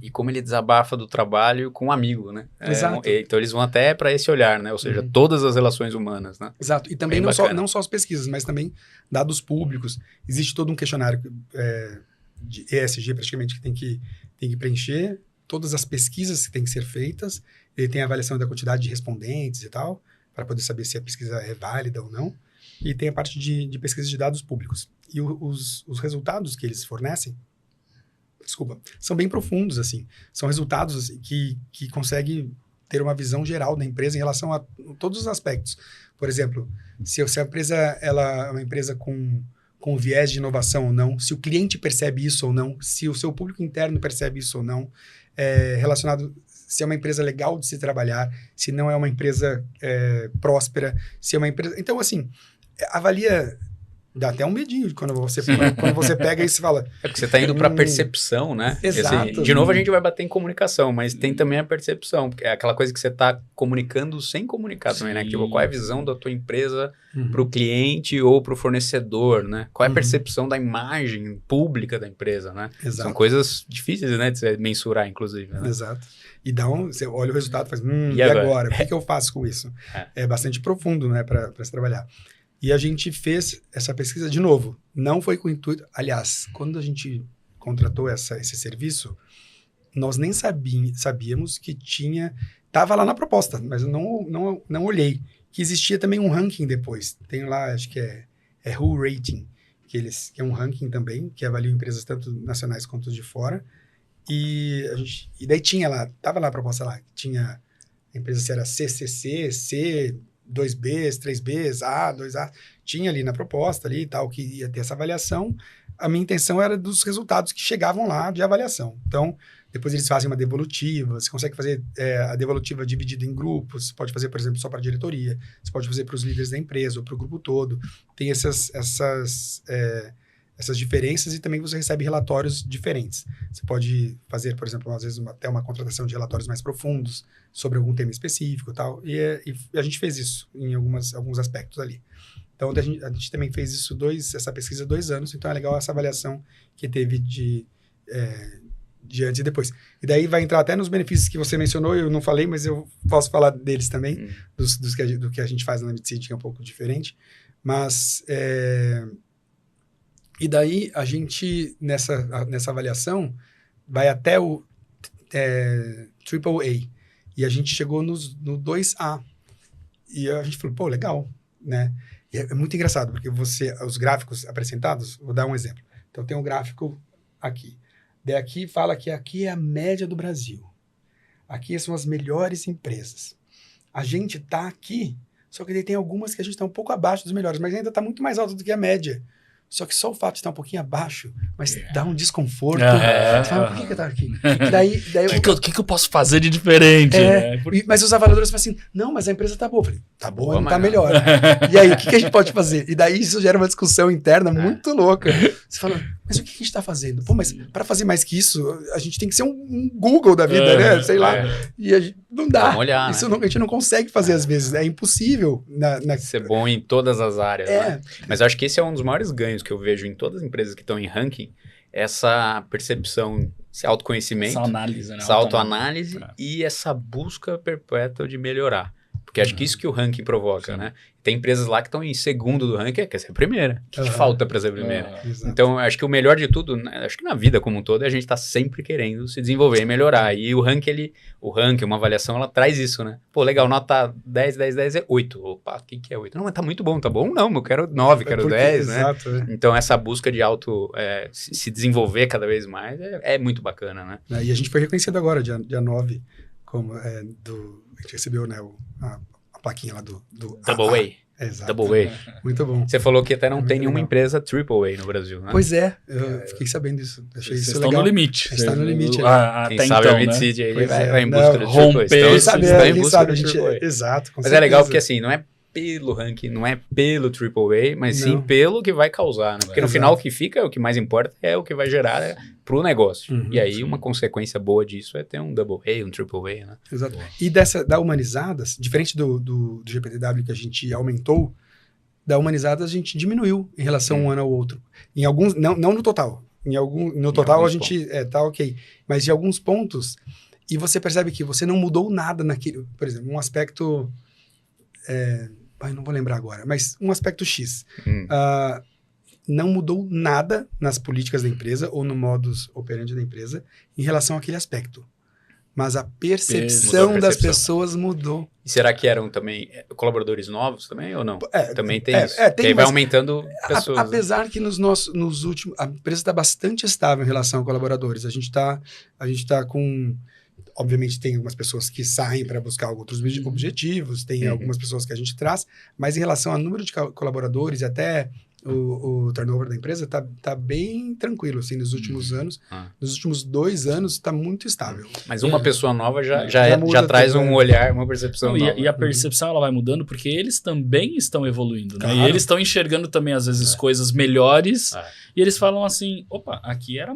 E como ele desabafa do trabalho com um amigo, né? Exato. Então, eles vão até para esse olhar, né? Ou seja, todas as relações humanas, né? Exato. E também não só as pesquisas, mas também dados públicos. Existe todo um questionário de ESG, praticamente, que tem que preencher. Todas as pesquisas que têm que ser feitas. Ele tem a avaliação da quantidade de respondentes e tal, para poder saber se a pesquisa é válida ou não. E tem a parte de pesquisa de dados públicos. E os resultados que eles fornecem, são bem profundos, assim. São resultados assim, que conseguem ter uma visão geral da empresa em relação a todos os aspectos. Por exemplo, se a empresa ela é uma empresa com viés de inovação ou não, se o cliente percebe isso ou não, se o seu público interno percebe isso ou não, relacionado se é uma empresa legal de se trabalhar, se não é uma empresa próspera, se é uma empresa... Então, assim, avalia... Dá até um medinho quando você pega e se fala... porque você está indo para a percepção, né? Exato. Assim, de novo, a gente vai bater em comunicação, mas tem também a percepção, porque é aquela coisa que você está comunicando sem comunicar também, né? Tipo, qual é a visão da tua empresa para o cliente ou para o fornecedor, né? Qual é a percepção da imagem pública da empresa, né? Exato. São coisas difíceis, né? De você mensurar, inclusive. Né? Exato. E você olha o resultado e faz, e agora? O que eu faço com isso? É bastante profundo, né? Para se trabalhar. E a gente fez essa pesquisa de novo. Não foi com o intuito... Aliás, quando a gente contratou esse serviço, nós nem sabíamos que tinha... Estava lá na proposta, mas eu não olhei. Que existia também um ranking depois. Tem lá, acho que é Who Rating, que é um ranking também, que avalia empresas tanto nacionais quanto de fora. E daí estava lá a proposta lá, que tinha a empresa se era CCC, C... 2Bs, 3Bs, A, 2A, tinha ali na proposta ali e tal, que ia ter essa avaliação. A minha intenção era dos resultados que chegavam lá de avaliação. Então, depois eles fazem uma devolutiva, você consegue fazer a devolutiva dividida em grupos, você pode fazer, por exemplo, só para a diretoria, você pode fazer para os líderes da empresa ou para o grupo todo. Tem essas diferenças e também você recebe relatórios diferentes. Você pode fazer, por exemplo, às vezes até uma contratação de relatórios mais profundos sobre algum tema específico e tal. E a gente fez isso em alguns aspectos ali. Então, a gente também fez isso essa pesquisa 2 anos. Então, é legal essa avaliação que teve de antes e depois. E daí vai entrar até nos benefícios que você mencionou, eu não falei, mas eu posso falar deles também, do que a gente faz na MidCity, que é um pouco diferente. Mas, e daí a gente, nessa avaliação, vai até o AAA. E a gente chegou no 2A. E a gente falou, pô, legal, né? E é muito engraçado, porque os gráficos apresentados, vou dar um exemplo. Então, tem um gráfico aqui. Daí aqui fala que aqui é a média do Brasil. Aqui são as melhores empresas. A gente está aqui, só que daí tem algumas que a gente está um pouco abaixo dos melhores, mas ainda está muito mais alto do que a média. Só que só o fato de estar um pouquinho abaixo, mas dá um desconforto. Você fala, por que eu tava aqui? O que eu posso fazer de diferente? Mas os avaliadores falam assim, não, mas a empresa tá boa. Eu falei, tá boa, não tá melhor. E aí, o que a gente pode fazer? E daí isso gera uma discussão interna muito louca. Você fala, mas o que a gente tá fazendo? Pô, mas para fazer mais que isso, a gente tem que ser um Google da vida, né? Sei lá. E a gente, não dá. Vamos olhar, isso a gente não consegue fazer às vezes. É impossível. Ser bom em todas as áreas. Né? Mas eu acho que esse é um dos maiores ganhos que eu vejo em todas as empresas que estão em ranking, essa percepção, esse autoconhecimento, essa análise, né? Essa autoanálise e essa busca perpétua de melhorar. Porque acho que isso que o ranking provoca, né? Tem empresas lá que estão em segundo do ranking, quer ser a primeira. O que falta para ser a primeira? Então, acho que o melhor de tudo, né, acho que na vida como um todo, é a gente tá sempre querendo se desenvolver e melhorar. E o ranking, uma avaliação, ela traz isso, né? Pô, legal, nota 10 é 8. Opa, o que é 8? Não, mas tá muito bom, tá bom? Não, eu quero 9, quero 10, né? Exato, Então, essa busca de se desenvolver cada vez mais é muito bacana, né? E a gente foi reconhecido agora, dia 9, como a gente recebeu, né, a plaquinha lá do Double A. Exato. Double A. Muito bom. Você falou que até não tem nenhuma legal. empresa Triple A no Brasil, né? Pois é, eu fiquei sabendo disso. Achei Vocês isso estão legal. no limite. Está no limite. Quem Até sabe então, a MidCity aí vai em Não, busca do romper Triple A. Quem sabe, Estão em busca do Triple A. Exato, com Mas certeza. é legal porque assim, não é pelo ranking, não é pelo AAA, mas sim pelo que vai causar, né? Porque no final o que fica, o que mais importa é o que vai gerar pro negócio. E aí uma consequência boa disso é ter um Double A, um Triple A, né? Exato. E da Humanizadas, diferente do GPTW que a gente aumentou, da Humanizadas a gente diminuiu em relação um ano ao outro. Em alguns, não no total. No total a gente tá ok. Mas de alguns pontos, e você percebe que você não mudou nada naquele, por exemplo, um aspecto... não vou lembrar agora, mas um aspecto X. Não mudou nada nas políticas da empresa ou no modus operandi da empresa em relação àquele aspecto. Mas a percepção das pessoas mudou. E será que eram também colaboradores novos também ou não? Também tem isso. Tem, que aí vai aumentando pessoas. Apesar que nos últimos... A empresa está bastante estável em relação a colaboradores. A gente tá com... Obviamente tem algumas pessoas que saem para buscar outros objetivos, tem algumas pessoas que a gente traz, mas em relação ao número de colaboradores e até o turnover da empresa tá bem tranquilo, assim, nos últimos anos. Nos últimos 2 anos está muito estável. Mas uma pessoa nova já traz um olhar, uma percepção nova. E a percepção ela vai mudando porque eles também estão evoluindo, né? E eles estão enxergando também, às vezes, coisas melhores. E eles falam assim, opa, aqui era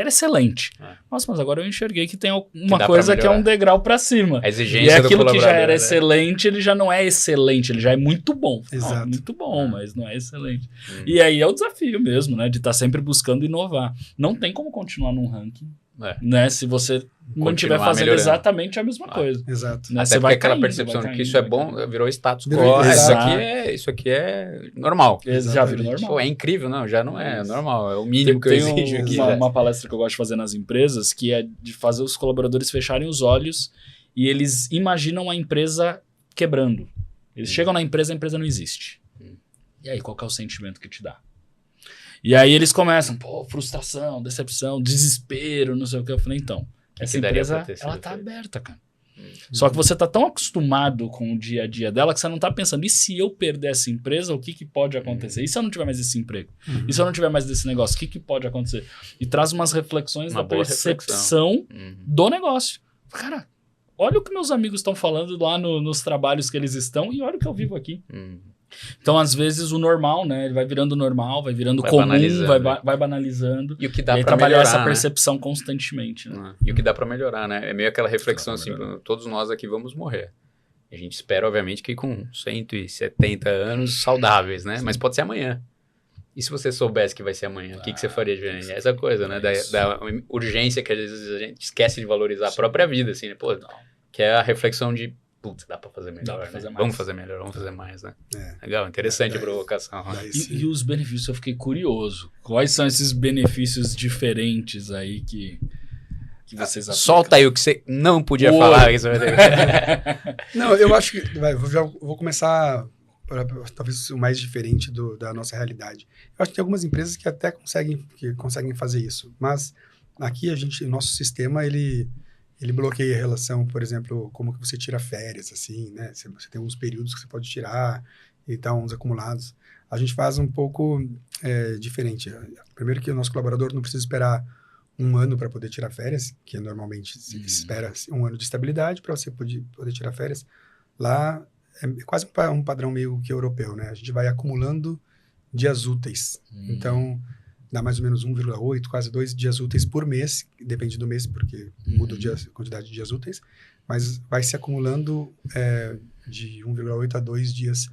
excelente. Nossa, mas agora eu enxerguei que tem uma coisa que é um degrau para cima. A exigência e aquilo que já era né? excelente, ele já não é excelente, ele já é muito bom. Exato. Muito bom, mas não é excelente. E aí é o desafio mesmo, né? De estar sempre buscando inovar. Não tem como continuar num ranking, né? Se você mantiver fazendo melhorando. Exatamente a mesma coisa. Exato. Né? Até você porque vai aquela caindo, percepção vai de que isso é bom virou status quo. Isso aqui é normal. Já virou normal. Pô, é incrível, não, já não é normal. É o mínimo que eu exijo aqui. Uma palestra que eu gosto de fazer nas empresas, que é de fazer os colaboradores fecharem os olhos e eles imaginam a empresa quebrando. Eles chegam na empresa, a empresa não existe. E aí, qual que é o sentimento que te dá? E aí eles começam, frustração, decepção, desespero, não sei o que. Eu falei, então, essa empresa, ela tá aberta, cara. Só que você tá tão acostumado com o dia a dia dela que você não tá pensando, e se eu perder essa empresa, o que pode acontecer? E se eu não tiver mais esse emprego? E se eu não tiver mais desse negócio, o que pode acontecer? E traz umas reflexões da percepção do negócio. Cara, olha o que meus amigos estão falando lá nos trabalhos que eles estão e olha o que eu vivo aqui. Então, às vezes, o normal, né? Ele vai virando normal, vai virando comum, vai banalizando. E o que dá pra trabalhar melhorar, essa percepção constantemente. Né? E o que dá pra melhorar, né? É meio aquela reflexão assim, todos nós aqui vamos morrer. A gente espera, obviamente, que com 170 anos saudáveis, né? Mas pode ser amanhã. E se você soubesse que vai ser amanhã, o que você faria diferente? Essa coisa, né? Da urgência que às vezes a gente esquece de valorizar a própria vida, assim, né? Pô, que é a reflexão de, putz, dá pra fazer melhor, né? Vamos fazer melhor, vamos fazer mais, né? Legal, interessante a provocação. E os benefícios, eu fiquei curioso. Quais são esses benefícios diferentes aí que vocês aplicam? Solta aí o que você não podia falar. Não, eu acho que... vou começar... talvez o mais diferente da nossa realidade. Eu acho que tem algumas empresas que até conseguem fazer isso, mas aqui o nosso sistema, ele bloqueia a relação, por exemplo, como que você tira férias, assim, né? Você tem uns períodos que você pode tirar e tal, uns acumulados. A gente faz um pouco diferente. Primeiro que o nosso colaborador não precisa esperar 1 ano para poder tirar férias, que normalmente se espera 1 ano de estabilidade para você poder tirar férias. Lá é quase um padrão meio que europeu, né? A gente vai acumulando dias úteis. Então, dá mais ou menos 1,8, quase 2 dias úteis por mês. Depende do mês, porque muda a quantidade de dias úteis. Mas vai se acumulando de 1,8 a 2 dias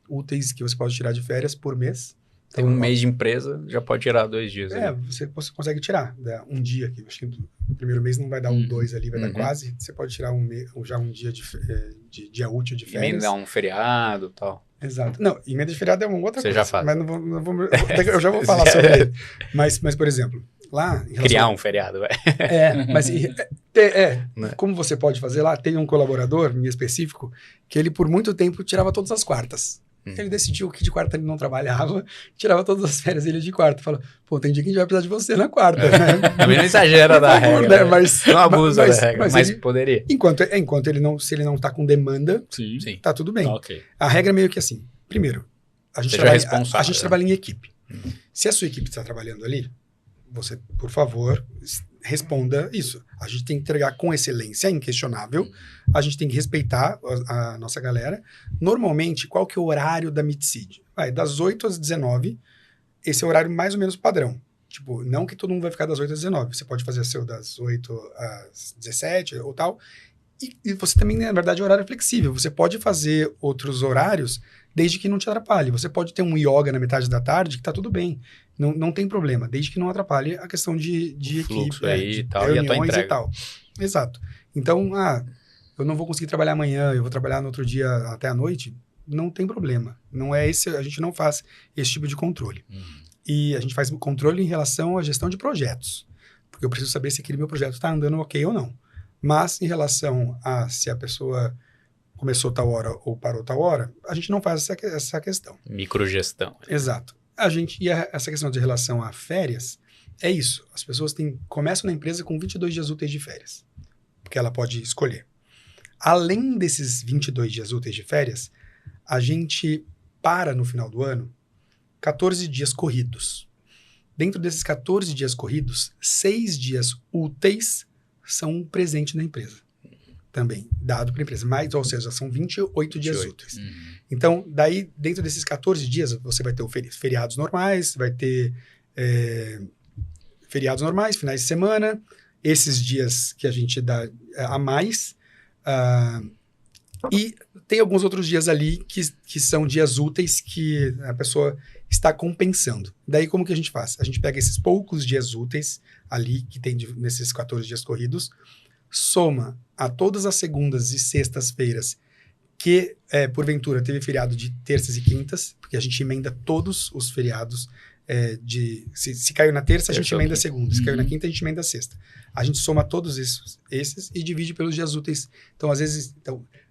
úteis que você pode tirar de férias por mês. Tem um mês de empresa, já pode tirar 2 dias. Você consegue tirar um dia aqui. Acho que no primeiro mês não vai dar 2 ali, vai dar quase. Você pode tirar já um dia de dia útil de férias. Emendar um feriado e tal. Exato. Não, emenda de feriado é uma outra coisa. Você já faz. Mas eu já vou falar sobre ele. Mas, por exemplo, lá... Criar um feriado, vai. Mas como você pode fazer lá, tem um colaborador em específico que ele por muito tempo tirava todas as quartas. Ele decidiu que de quarta ele não trabalhava, tirava todas as férias dele de quarta. Falou, pô, tem dia que a gente vai precisar de você na quarta, né? Também não exagera da regra. Né? Mas, não abusa da regra, mas poderia. Enquanto se ele não tá com demanda, tá tudo bem. Okay. A regra é meio que assim. Primeiro, a gente trabalha em equipe. Se a sua equipe está trabalhando ali, você, por favor, responda isso. A gente tem que entregar com excelência, inquestionável. A gente tem que respeitar a nossa galera. Normalmente, qual que é o horário da Meetseed? Das 8 às 19, esse é o horário mais ou menos padrão. Tipo, não que todo mundo vai ficar das 8 às 19. Você pode fazer seu das 8 às 17 ou tal. E você também, na verdade, é horário flexível. Você pode fazer outros horários desde que não te atrapalhe. Você pode ter um yoga na metade da tarde que tá tudo bem. Não tem problema, desde que não atrapalhe a questão de equipe, aí, de tal, reuniões e e tal. Exato. Então, eu não vou conseguir trabalhar amanhã, eu vou trabalhar no outro dia até a noite, não tem problema. Não é esse, a gente não faz esse tipo de controle. E a gente faz controle em relação à gestão de projetos. Porque eu preciso saber se aquele meu projeto está andando ok ou não. Mas em relação a se a pessoa começou tal hora ou parou tal hora, a gente não faz essa questão. Microgestão. Exato. Essa questão de relação a férias, é isso. As pessoas começam na empresa com 22 dias úteis de férias, porque ela pode escolher. Além desses 22 dias úteis de férias, a gente para no final do ano 14 dias corridos. Dentro desses 14 dias corridos, 6 dias úteis são um presente na empresa. Também, dado para a empresa. Ou seja, são 28 dias úteis. Então, daí, dentro desses 14 dias, você vai ter feriados normais, vai ter feriados normais, finais de semana, esses dias que a gente dá a mais, e tem alguns outros dias ali que são dias úteis que a pessoa está compensando. Daí, como que a gente faz? A gente pega esses poucos dias úteis ali, que tem nesses 14 dias corridos, soma a todas as segundas e sextas-feiras que, porventura, teve feriado de terças e quintas, porque a gente emenda todos os feriados se caiu na terça, a gente emenda a segunda. Se caiu na quinta, a gente emenda a sexta. A gente soma todos esses e divide pelos dias úteis. Então, às vezes,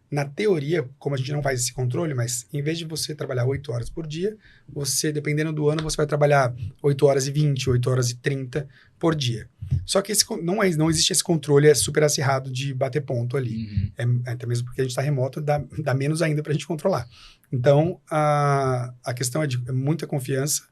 na teoria, como a gente não faz esse controle, mas em vez de você trabalhar 8 horas por dia, você, dependendo do ano, você vai trabalhar 8 horas e 20, 8 horas e 30 por dia. Só que não existe esse controle super acirrado de bater ponto ali. Até mesmo porque a gente está remoto, dá menos ainda para a gente controlar. Então, a questão é de muita confiança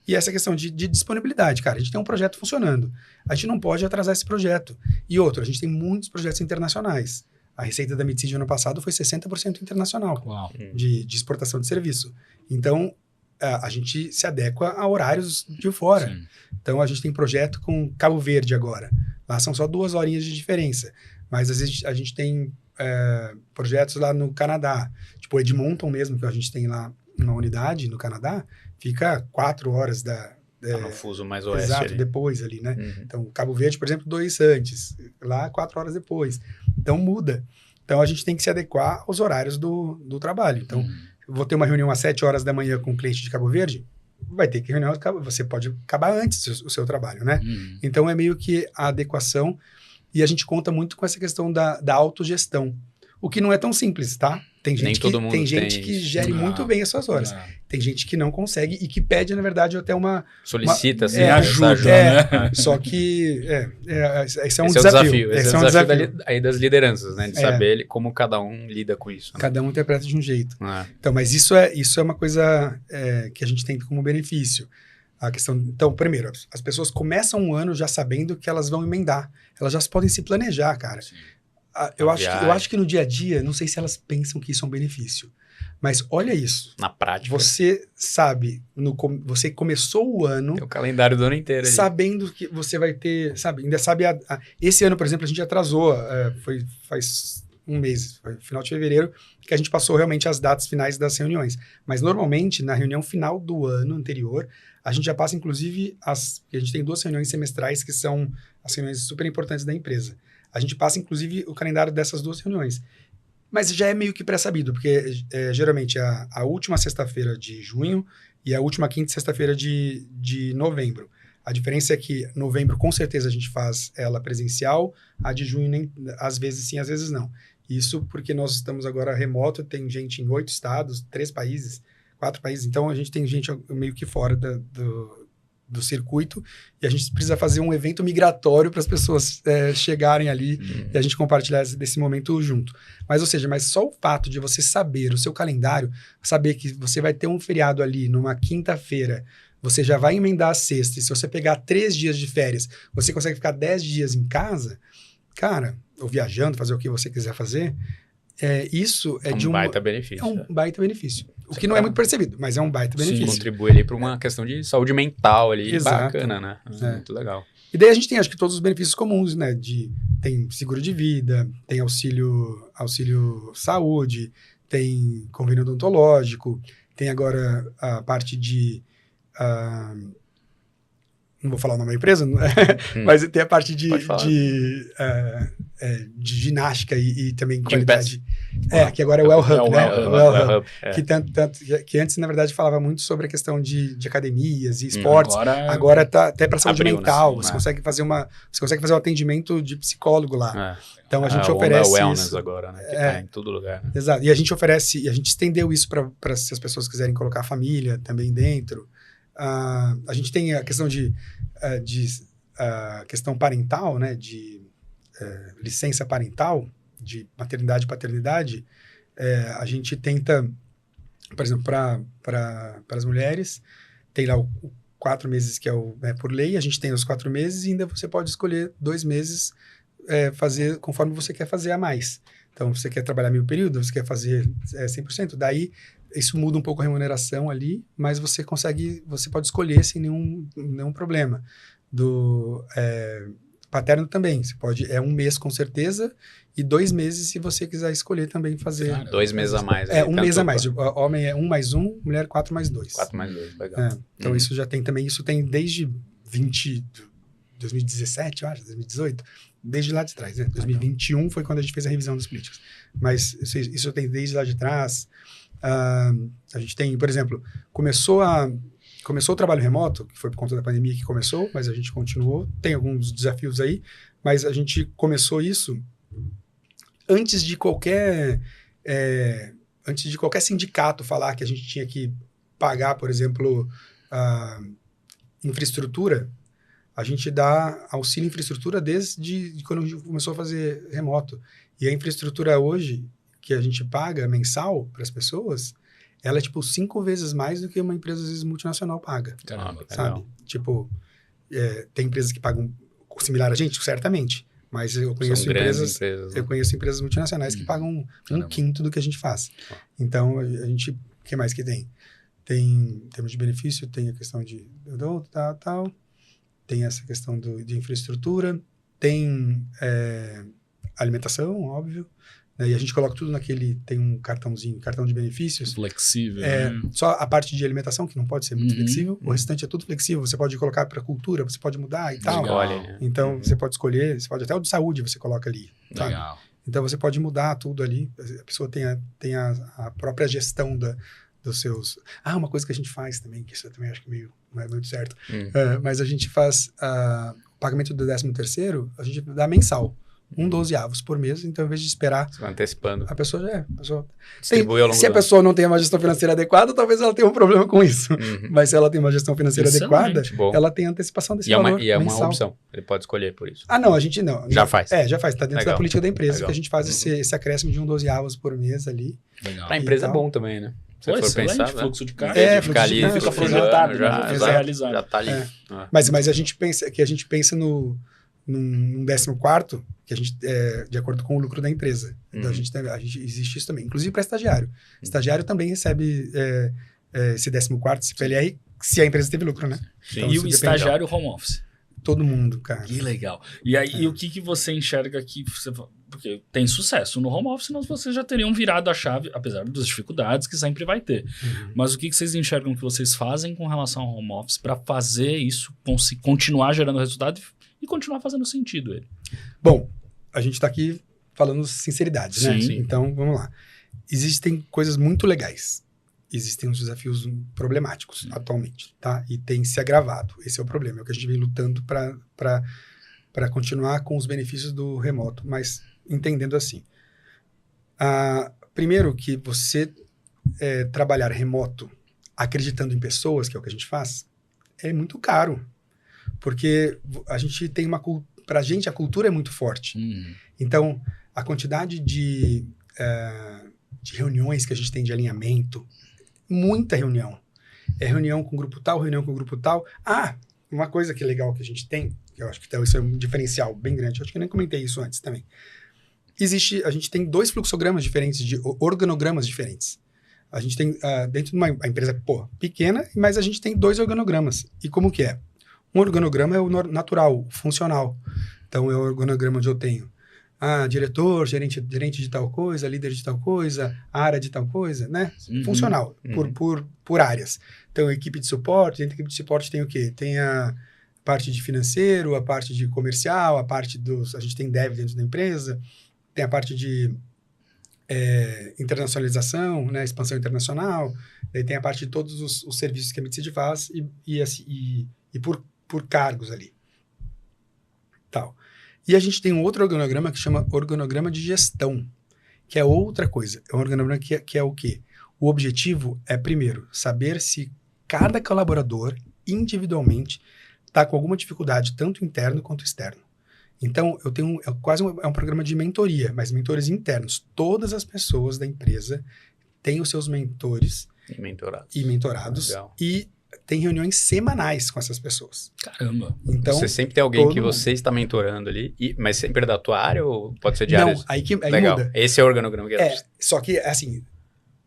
e essa questão de disponibilidade. Cara, a gente tem um projeto funcionando. A gente não pode atrasar esse projeto. E outro, a gente tem muitos projetos internacionais. A receita da Meetseed ano passado foi 60% internacional de exportação de serviço. Então, a gente se adequa a horários de fora. Sim. Então, a gente tem projeto com Cabo Verde agora. Lá são só 2 horinhas de diferença. Mas, às vezes, a gente tem projetos lá no Canadá. Tipo, Edmonton mesmo, que a gente tem lá uma unidade no Canadá, fica 4 horas Tá no fuso mais oeste exato, ali. depois ali, né? Uhum. Então, Cabo Verde, por exemplo, 2 antes, lá 4 horas depois. Então, muda. Então, a gente tem que se adequar aos horários do trabalho. Então, eu vou ter uma reunião às 7 horas da manhã com um cliente de Cabo Verde, vai ter que reunião, você pode acabar antes o seu trabalho, né? Então, é meio que a adequação, e a gente conta muito com essa questão da autogestão, o que não é tão simples, tá? Tem gente, todo mundo tem gente tem que isso. gere muito bem as suas horas. Tem gente que não consegue e que pede, na verdade, até Solicita, assim, é, essa ajuda, né? Só que esse é um Esse desafio. Esse é o desafio aí das lideranças, né? De saber como cada um lida com isso. Né? Cada um interpreta de um jeito. É. Então, mas isso é uma coisa que a gente tem como benefício. A questão, então, primeiro, as pessoas começam um ano já sabendo que elas vão emendar. Elas já podem se planejar, cara. Eu acho que no dia a dia, não sei se elas pensam que isso é um benefício. Mas olha isso. Na prática. Você sabe, você começou o ano... Tem o calendário do ano inteiro aí. Sabendo que você vai ter... Sabe, ainda sabe... Esse ano, por exemplo, a gente atrasou. Faz um mês, foi final de fevereiro, que a gente passou realmente as datas finais das reuniões. Mas, normalmente, na reunião final do ano anterior, a gente já passa, inclusive, a gente tem 2 reuniões semestrais que são as reuniões super importantes da empresa. A gente passa, inclusive, o calendário dessas 2 reuniões. Mas já é meio que pré-sabido, porque geralmente a última sexta-feira de junho e a última quinta e sexta-feira de novembro. A diferença é que novembro, com certeza, a gente faz ela presencial, a de junho, nem, às vezes sim, às vezes não. Isso porque nós estamos agora remoto, tem gente em 8 estados, 3 países, 4 países, então a gente tem gente meio que fora do circuito, e a gente precisa fazer um evento migratório para as pessoas chegarem ali e a gente compartilhar desse momento junto. Mas, ou seja, só o fato de você saber o seu calendário, saber que você vai ter um feriado ali numa quinta-feira, você já vai emendar a sexta, e se você pegar 3 dias de férias, você consegue ficar 10 dias em casa, cara, ou viajando, fazer o que você quiser fazer, isso é de um baita benefício. É um baita benefício. O que não é muito percebido, mas é um baita benefício. Contribui ali para uma questão de saúde mental ali, Exato. bacana, né? Muito legal. E daí a gente tem, acho que todos os benefícios comuns, né? Tem seguro de vida, tem auxílio saúde, tem convênio odontológico, tem agora a parte de... não vou falar o nome da empresa, mas tem a parte de ginástica e também qualidade. Que agora é o Well Hub, né? Well Hub. Que antes, na verdade, falava muito sobre a questão de academias e esportes. Agora tá até para saúde mental. Você consegue fazer um atendimento de psicólogo lá. Então a gente oferece wellness isso agora, né? Que tá em todo lugar. Né? Exato. E a gente estendeu isso para se as pessoas quiserem colocar a família também dentro. A gente tem a questão de questão parental, né, de licença parental, de maternidade e paternidade. A gente tenta, por exemplo, para as mulheres, tem lá o 4 meses que é por lei, a gente tem os 4 meses e ainda você pode escolher 2 meses fazer conforme você quer fazer a mais. Então, você quer trabalhar meio período, você quer fazer 100%, daí isso muda um pouco a remuneração ali, mas você pode escolher sem nenhum problema. Paterno também, você pode, 1 mês com certeza, e 2 meses se você quiser escolher também fazer. 2 meses a mais. 1 mês a mais, homem é 1 mais 1, mulher 4 mais 2. 4 mais 2, legal. Então isso já tem também, isso tem desde 2017, eu acho, 2018, desde lá de trás, né? 2021 foi quando a gente fez a revisão das políticas, mas isso tem desde lá de trás. A gente tem, por exemplo, começou o trabalho remoto, que foi por conta da pandemia que começou, mas a gente continuou, tem alguns desafios aí, mas a gente começou isso antes de qualquer sindicato falar que a gente tinha que pagar, por exemplo, infraestrutura. A gente dá auxílio infraestrutura desde quando a gente começou a fazer remoto. E a infraestrutura hoje, que a gente paga mensal para as pessoas, ela é tipo 5 vezes mais do que uma empresa às vezes multinacional paga. Caramba, sabe? legal. Tipo, tem empresas que pagam similar a gente, certamente. Mas eu conheço empresas, né? Eu conheço empresas multinacionais que pagam um quinto do que a gente faz. Então, a gente, o que mais que tem? Tem, em termos de benefício, tem a questão de tal. Tem essa questão de infraestrutura. Tem alimentação, óbvio. né? E a gente coloca tudo tem um cartãozinho, cartão de benefícios. Flexível. Só a parte de alimentação, que não pode ser muito flexível, o restante é tudo flexível. Você pode colocar para cultura, você pode mudar e tal. Escolhe. Então, você pode escolher, você pode até o de saúde você coloca ali. Sabe? Legal. Então, você pode mudar tudo ali. A pessoa tem a própria gestão dos seus... uma coisa que a gente faz também, que isso eu também acho que não é muito certo. Mas a gente faz o pagamento do 13º, a gente dá mensal. 12 avos por mês, então em vez de esperar... Você vai antecipando. A pessoa Distribui ao longo se a pessoa não tem uma gestão financeira adequada, talvez ela tenha um problema com isso. Mas se ela tem uma gestão financeira adequada, ela tem antecipação desse valor E é uma mensal. opção. Ele pode escolher por isso. Não, a gente não. Já faz. Já faz. Está dentro da política da empresa Legal. que a gente faz esse acréscimo de 12 avos por mês ali. Legal. Para a empresa é Então, bom também, né? Se Pô, for excelente, pensar, fluxo de caixa. É, ficar ali, fluxo de fica caixa, projetado, né? já Fica realizado. já tá ali. Mas a gente pensa num 14º, que a gente de acordo com o lucro da empresa. Então a gente existe isso também, inclusive para estagiário. Estagiário também recebe esse 14º, esse PLR, se a empresa teve lucro, né? Sim. Então, E isso o depende. estagiário home office. Todo mundo, cara. Que legal. E aí, e o que você enxerga que porque tem sucesso no home office, senão vocês já teriam virado a chave, apesar das dificuldades que sempre vai ter. Mas o que vocês enxergam que vocês fazem com relação ao home office para fazer isso continuar gerando resultado e continuar fazendo sentido ele? Bom, a gente está aqui falando sinceridade, né? Sim. Então, vamos lá. Existem coisas muito legais. Existem uns desafios problemáticos atualmente, tá? E tem se agravado. Esse é o problema. É o que a gente vem lutando para continuar com os benefícios do remoto, mas entendendo assim. Primeiro que você trabalhar remoto acreditando em pessoas, que é o que a gente faz, é muito caro. Porque a gente tem pra gente, a cultura é muito forte. Então, a quantidade de reuniões que a gente tem de alinhamento, muita reunião. Reunião com grupo tal, reunião com grupo tal. Uma coisa que é legal que a gente tem, que eu acho que isso é um diferencial bem grande, eu acho que eu nem comentei isso antes também. A gente tem 2 fluxogramas diferentes, de organogramas diferentes. A gente tem, dentro de uma empresa pequena, mas a gente tem 2 organogramas. E como que é? Um organograma é o natural, o funcional. Então, é o organograma onde eu tenho diretor, gerente de tal coisa, líder de tal coisa, área de tal coisa, né? Funcional, por áreas. Então, equipe de suporte, dentro da equipe de suporte tem o quê? Tem a parte de financeiro, a parte de comercial, a gente tem dev dentro da empresa, tem a parte de internacionalização, né? Expansão internacional, daí tem a parte de todos os serviços que a Medicid faz e por cargos ali. Tal. E a gente tem um outro organograma que chama organograma de gestão, que é outra coisa. É um organograma que é o quê? O objetivo é, primeiro, saber se cada colaborador, individualmente, está com alguma dificuldade, tanto interno quanto externo. Então, eu tenho um programa de mentoria, mas mentores internos. Todas as pessoas da empresa têm os seus mentores e mentorados. Legal. E tem reuniões semanais com essas pessoas. Caramba. Então, você sempre tem alguém que você está mentorando ali, mas sempre é da tua área ou pode ser de áreas? Não, aí legal. Muda. Esse é o organograma que só que, assim,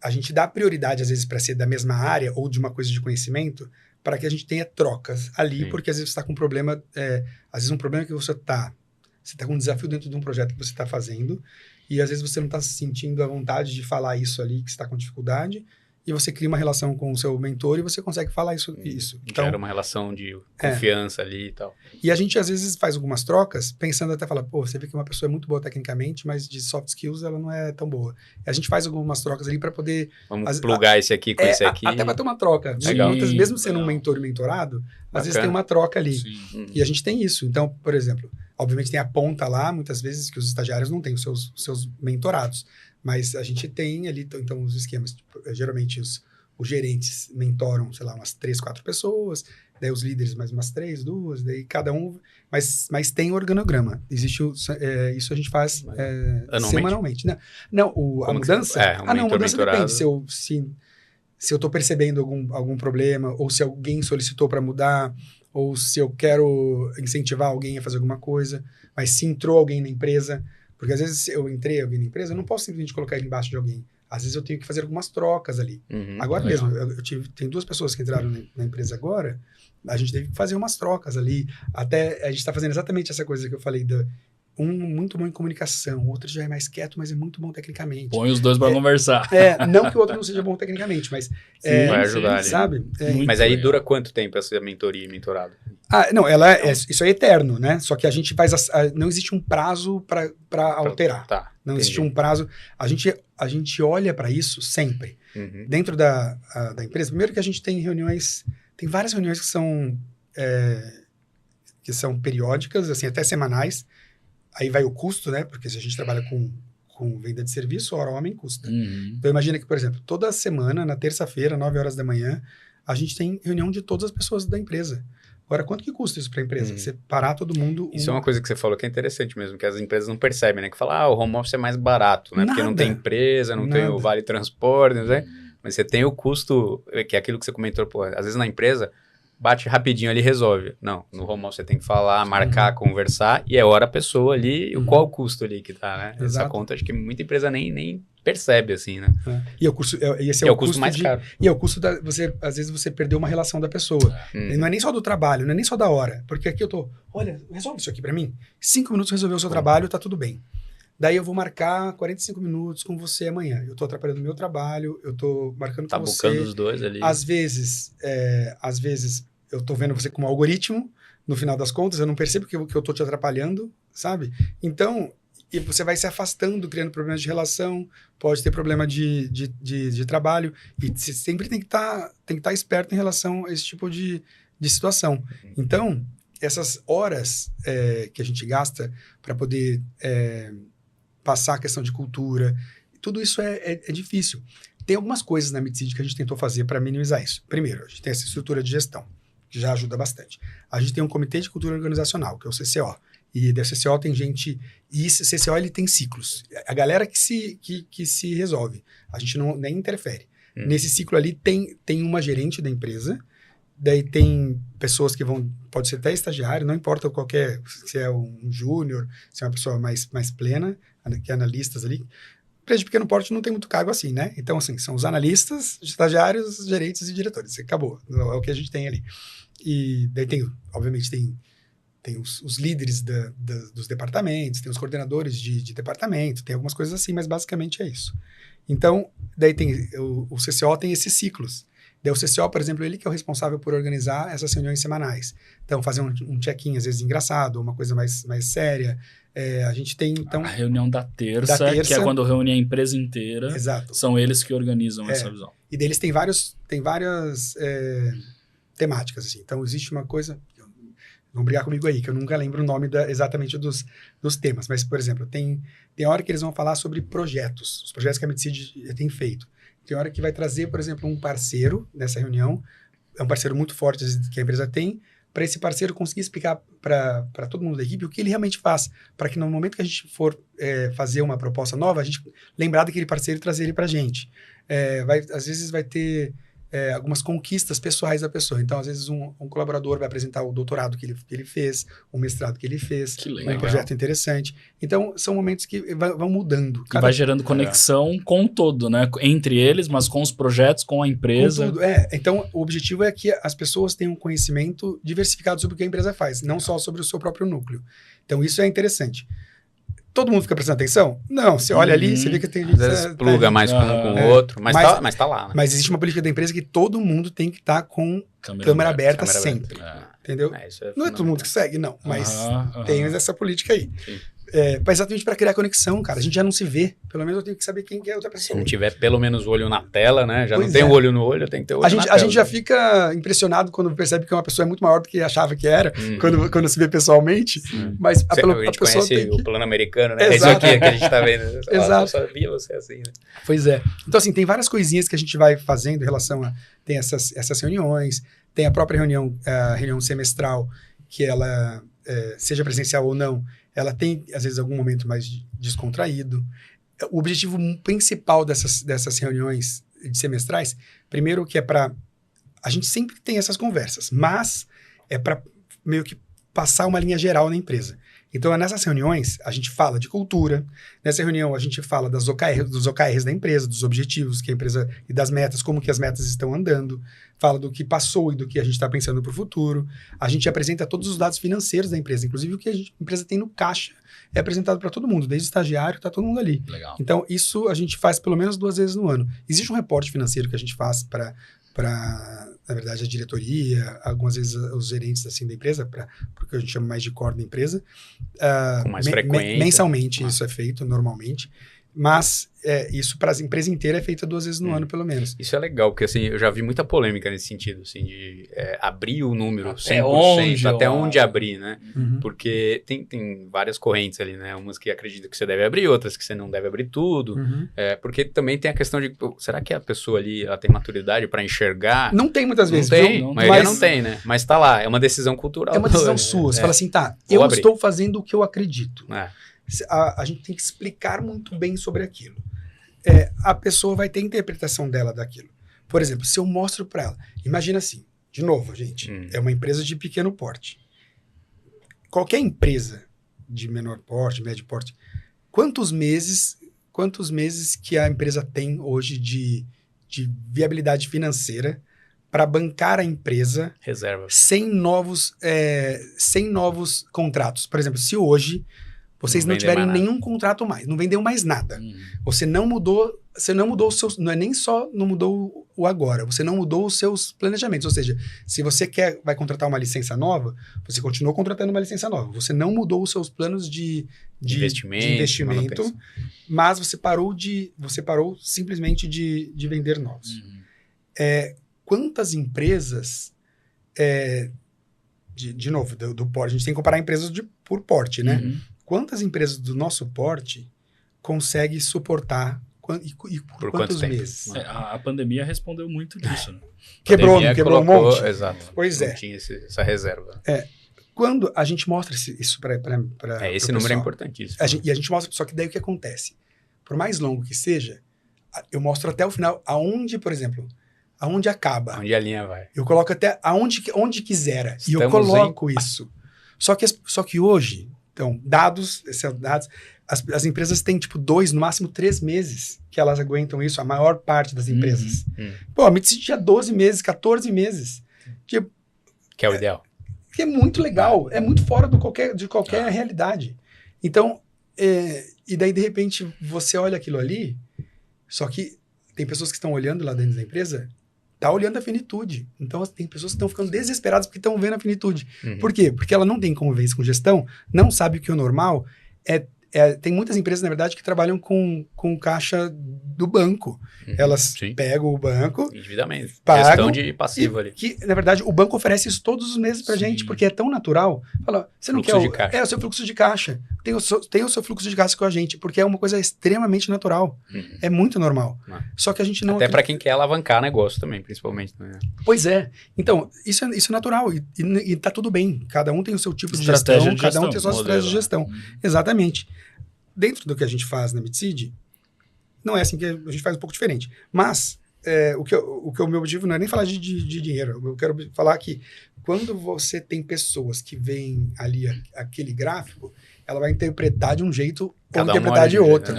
a gente dá prioridade, às vezes, para ser da mesma área ou de uma coisa de conhecimento, para que a gente tenha trocas ali, porque às vezes você está com um problema, às vezes um problema que você está com um desafio dentro de um projeto que você está fazendo, e às vezes você não está se sentindo à vontade de falar isso ali, que você está com dificuldade, e você cria uma relação com o seu mentor e você consegue falar isso. Então, gera uma relação de confiança ali e tal. E a gente, às vezes, faz algumas trocas, pensando até falar, você vê que uma pessoa é muito boa tecnicamente, mas de soft skills ela não é tão boa. E a gente faz algumas trocas ali para poder... Vamos plugar esse aqui com esse aqui. Até para ter uma troca. Legal. Muitas, mesmo sendo um mentor e mentorado, às vezes tem uma troca ali. E a gente tem isso. Então, por exemplo, obviamente tem a ponta lá, muitas vezes, que os estagiários não têm os seus mentorados. Mas a gente tem ali, então, os esquemas. Geralmente, os gerentes mentoram, sei lá, umas 3, 4 pessoas, daí os líderes mais umas 3, 2, daí cada um... Mas tem organograma. Existe isso a gente faz semanalmente. Não, a mudança... a mudança depende. Se eu estou percebendo algum problema, ou se alguém solicitou para mudar, ou se eu quero incentivar alguém a fazer alguma coisa, mas se entrou alguém na empresa... Porque às vezes eu entrei alguém na empresa, eu não posso simplesmente colocar ele embaixo de alguém. Às vezes eu tenho que fazer algumas trocas ali. Agora mesmo, tem 2 pessoas que entraram na empresa agora, a gente teve que fazer umas trocas ali. Até a gente está fazendo exatamente essa coisa que eu falei, um muito bom em comunicação, o outro já é mais quieto, mas é muito bom tecnicamente. Põe os dois para conversar. Não que o outro não seja bom tecnicamente, mas... vai ajudar ali. Sabe? Mas aí dura quanto tempo essa mentoria e mentorado? Não, isso é eterno, né? Só que a gente faz... não existe um prazo para alterar. Tá, não entendi. existe um prazo. A gente olha para isso sempre. Uhum. Dentro da empresa, primeiro que a gente tem reuniões... Tem várias reuniões que são periódicas, assim, até semanais. Aí vai o custo, né? Porque se a gente trabalha com venda de serviço, hora homem custa. Uhum. Então, imagina que, por exemplo, toda semana, na terça-feira, 9 horas da manhã, a gente tem reunião de todas as pessoas da empresa. Agora, quanto que custa isso para a empresa? Você parar todo mundo... Isso é uma coisa que você falou que é interessante mesmo, que as empresas não percebem, né? Que fala, o home office é mais barato, né? Porque não tem empresa, não tem o vale transporte, não sei. Mas você tem o custo, que é aquilo que você comentou, pô, às vezes na empresa... Bate rapidinho ali e resolve. Não, no home office você tem que falar, marcar, conversar, e é hora a pessoa ali, qual o custo ali que tá, né? Exato. Essa conta acho que muita empresa nem percebe, assim, né? E é o custo, esse é o custo mais caro. E é o custo às vezes você perdeu uma relação da pessoa. E não é nem só do trabalho, não é nem só da hora. Porque aqui eu tô, olha, resolve isso aqui pra mim. 5 minutos resolveu o seu trabalho, tá tudo bem. Daí eu vou marcar 45 minutos com você amanhã. Eu tô atrapalhando o meu trabalho, eu tô marcando com você. Tá bucando os dois ali. Às vezes eu tô vendo você como algoritmo, no final das contas, eu não percebo que eu tô te atrapalhando, sabe? Então, e você vai se afastando, criando problemas de relação, pode ter problema de trabalho, e você sempre tem que estar esperto em relação a esse tipo de situação. Então, essas horas que a gente gasta para poder passar a questão de cultura, tudo isso é difícil. Tem algumas coisas na Mitsid que a gente tentou fazer para minimizar isso. Primeiro, a gente tem essa estrutura de gestão, que já ajuda bastante. A gente tem um comitê de cultura organizacional, que é o CCO. E da CCO tem gente... E esse CCO, ele tem ciclos. A galera que se resolve. A gente nem interfere. Nesse ciclo ali, tem uma gerente da empresa, daí tem pessoas que pode ser até estagiário, não importa se é um júnior, se é uma pessoa mais plena, que é analistas ali. Empresa de pequeno porte não tem muito cargo assim, né? Então, assim, são os analistas, estagiários, gerentes e diretores. Acabou. É o que a gente tem ali. E daí obviamente, tem os líderes dos departamentos, tem os coordenadores de departamento, tem algumas coisas assim, mas basicamente é isso. Então, daí tem o CCO tem esses ciclos. Daí o CCO, por exemplo, ele que é o responsável por organizar essas reuniões semanais. Então, fazer um check-in, às vezes, engraçado, uma coisa mais séria. A gente tem, então... A reunião da terça, que é quando reúne a empresa inteira. Exato. São eles que organizam essa visão. E deles tem várias temáticas, assim. Então, existe uma coisa... Vão brigar comigo aí, que eu nunca lembro o nome exatamente dos temas. Mas, por exemplo, tem hora que eles vão falar sobre projetos. Os projetos que a Mitsid tem feito. Tem hora que vai trazer, por exemplo, um parceiro nessa reunião. É um parceiro muito forte que a empresa tem, para esse parceiro conseguir explicar para todo mundo da equipe o que ele realmente faz, para que no momento que a gente for fazer uma proposta nova, a gente lembrar daquele parceiro e trazer ele para a gente. Às vezes vai ter algumas conquistas pessoais da pessoa. Então, às vezes, um colaborador vai apresentar o doutorado que ele fez, o mestrado que ele fez, um projeto interessante. Então, são momentos que vão mudando. E vai gerando conexão com o todo, né? Entre eles, mas com os projetos, com a empresa. Com tudo, Então, o objetivo é que as pessoas tenham conhecimento diversificado sobre o que a empresa faz, não só sobre o seu próprio núcleo. Então, isso é interessante. Todo mundo fica prestando atenção? Não, você olha ali, você vê que tem gente... Às vezes pluga mais com um com o outro, mas tá lá, né? Mas existe uma política da empresa que todo mundo tem que estar com câmera aberta sempre. Entendeu? Não é todo mundo que segue, não, mas tem essa política aí. Exatamente para criar conexão, cara. A gente já não se vê. Pelo menos eu tenho que saber quem que é outra pessoa. Se não tiver pelo menos o olho na tela, né? Já não tem o olho no olho, tem que ter o olho na tela. A gente já fica impressionado quando percebe que uma pessoa é muito maior do que achava que era, quando se vê pessoalmente. Mas a gente pessoa conhece o plano americano, né? Exato. É isso aqui que a gente tá vendo. Exato. Eu só via você assim, né? Pois é. Então, assim, tem várias coisinhas que a gente vai fazendo em relação a... Tem essas reuniões, tem a própria reunião semestral, que ela, seja presencial ou não, ela tem, às vezes, algum momento mais descontraído. O objetivo principal dessas reuniões semestrais, primeiro que é para... A gente sempre tem essas conversas, mas é para meio que passar uma linha geral na empresa. Então, nessas reuniões, a gente fala de cultura. Nessa reunião, a gente fala dos OKRs da empresa, dos objetivos que a empresa e das metas, como que as metas estão andando. Fala do que passou e do que a gente está pensando para o futuro. A gente apresenta todos os dados financeiros da empresa, inclusive o que a empresa tem no caixa é apresentado para todo mundo, desde o estagiário, está todo mundo ali. Legal. Então, isso a gente faz pelo menos 2 vezes no ano. Existe um reporte financeiro que a gente faz para na verdade, a diretoria, algumas vezes os gerentes assim, da empresa, porque a gente chama mais de core da empresa. Com mais frequência. Mensalmente isso é feito, normalmente. Mas isso para a empresa inteira é feito 2 vezes no ano, pelo menos. Isso é legal, porque assim, eu já vi muita polêmica nesse sentido, assim, de abrir o número Até 100%, até onde abrir, né? Uhum. Porque tem várias correntes ali, né? Umas que acreditam que você deve abrir, outras que você não deve abrir tudo. Uhum. Porque também tem a questão de, será que a pessoa ali ela tem maturidade para enxergar? Não tem muitas vezes. Não tem, viu? a maioria não tem, né? Mas tá lá, é uma decisão cultural. É uma decisão sua. Você fala assim, tá, Vou eu abrir. estou fazendo o que eu acredito. É. A gente tem que explicar muito bem sobre aquilo. A pessoa vai ter a interpretação dela daquilo. Por exemplo, se eu mostro para ela, imagina assim, de novo, gente, é uma empresa de pequeno porte. Qualquer empresa de menor porte, médio porte, quantos meses que a empresa tem hoje de viabilidade financeira para bancar a empresa Reserva. sem novos contratos? Por exemplo, se hoje vocês não tiverem nenhum contrato mais, não vendeu mais nada. Você não mudou os seus, não é nem só não mudou o agora, você não mudou os seus planejamentos. Ou seja, se você vai contratar uma licença nova, você continuou contratando uma licença nova. Você não mudou os seus planos de investimento, mas você parou simplesmente de vender novos. Quantas empresas, de novo, do porte, a gente tem que comparar empresas por porte, né? Quantas empresas do nosso porte conseguem suportar e por quantos meses? A pandemia respondeu muito disso, né? Quebrou um monte? Exato. Pois não tinha essa reserva. Quando a gente mostra isso para esse número é importantíssimo. E a gente mostra, só que daí o que acontece? Por mais longo que seja, eu mostro até o final, aonde, por exemplo, aonde acaba. Onde a linha vai. Eu coloco até onde quisera. E eu coloco isso. Só que hoje... Então, dados, as empresas têm tipo 2, no máximo 3 meses que elas aguentam isso, a maior parte das empresas. Pô, a Mitsui tinha 12 meses, 14 meses. Tipo, que é o ideal. Que é muito legal, é muito fora de qualquer realidade. Então, e daí de repente você olha aquilo ali, só que tem pessoas que estão olhando lá dentro da empresa, tá olhando a finitude. Então, tem pessoas que estão ficando desesperadas porque estão vendo a finitude. Por quê? Porque ela não tem convivência com gestão, não sabe o que o normal é. Tem muitas empresas, na verdade, que trabalham com caixa do banco. Elas pegam o banco, individualmente, pagam, gestão de passivo ali. Que, na verdade, o banco oferece isso todos os meses pra gente, porque é tão natural. Fala, você não Fluxo quer de caixa. o seu fluxo de caixa. Tem o seu fluxo de caixa com a gente, porque é uma coisa extremamente natural. É muito normal. Só que a gente não... Até para quem quer alavancar negócio também, principalmente. Né? Pois é. Então, isso é natural e tá tudo bem. Cada um tem o seu tipo de gestão, cada um tem a sua estratégia de gestão. Exatamente. Dentro do que a gente faz na Mitsui, não é assim que a gente faz, um pouco diferente. Mas o meu objetivo não é nem falar de dinheiro. Eu quero falar que quando você tem pessoas que veem ali aquele gráfico, ela vai interpretar de um jeito ou interpretar de outro.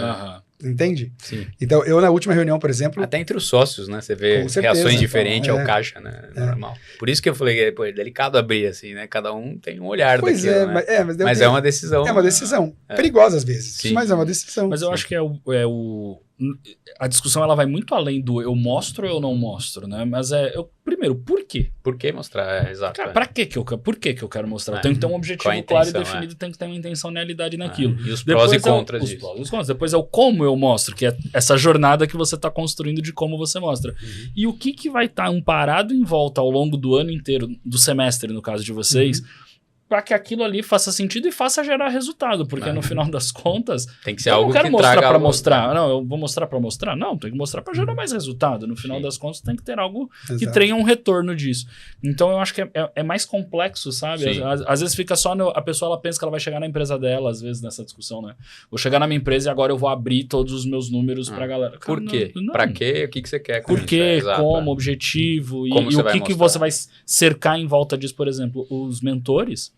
Entende? Sim. Então, eu na última reunião, por exemplo... Até entre os sócios, né? Você vê reações diferentes ao caixa, né? Normal. Por isso que eu falei que é delicado abrir, assim, né? Cada um tem um olhar daquilo, né? Mas é uma decisão. É uma decisão. Perigosa, às vezes. Sim. Mas é uma decisão. Mas eu acho que a discussão ela vai muito além do eu mostro ou eu não mostro, né? Mas primeiro, por quê? Por que mostrar? Exato. Cara, por que eu quero mostrar? Tem que ter um objetivo claro e definido, tem que ter uma intencionalidade naquilo. E os prós e contras disso. Os prós e os contras. Depois é o como eu mostro, que é essa jornada que você está construindo de como você mostra. E o que vai estar amparado em volta ao longo do ano inteiro, do semestre, no caso de vocês, para que aquilo ali faça sentido e faça gerar resultado, porque no final das contas, tem que ser algo que eu não quero mostrar para mostrar. Não, eu vou mostrar para mostrar. Não, tem que mostrar para gerar mais resultado. No final das contas, tem que ter algo que tenha um retorno disso. Então, eu acho que é mais complexo, sabe? Às vezes fica só a pessoa ela pensa que ela vai chegar na empresa dela, às vezes nessa discussão, né? Vou chegar na minha empresa e agora eu vou abrir todos os meus números para galera. Cara, por quê? Para quê? O que você quer com por quê? Como? Objetivo? E o que você vai cercar em volta disso, por exemplo, os mentores.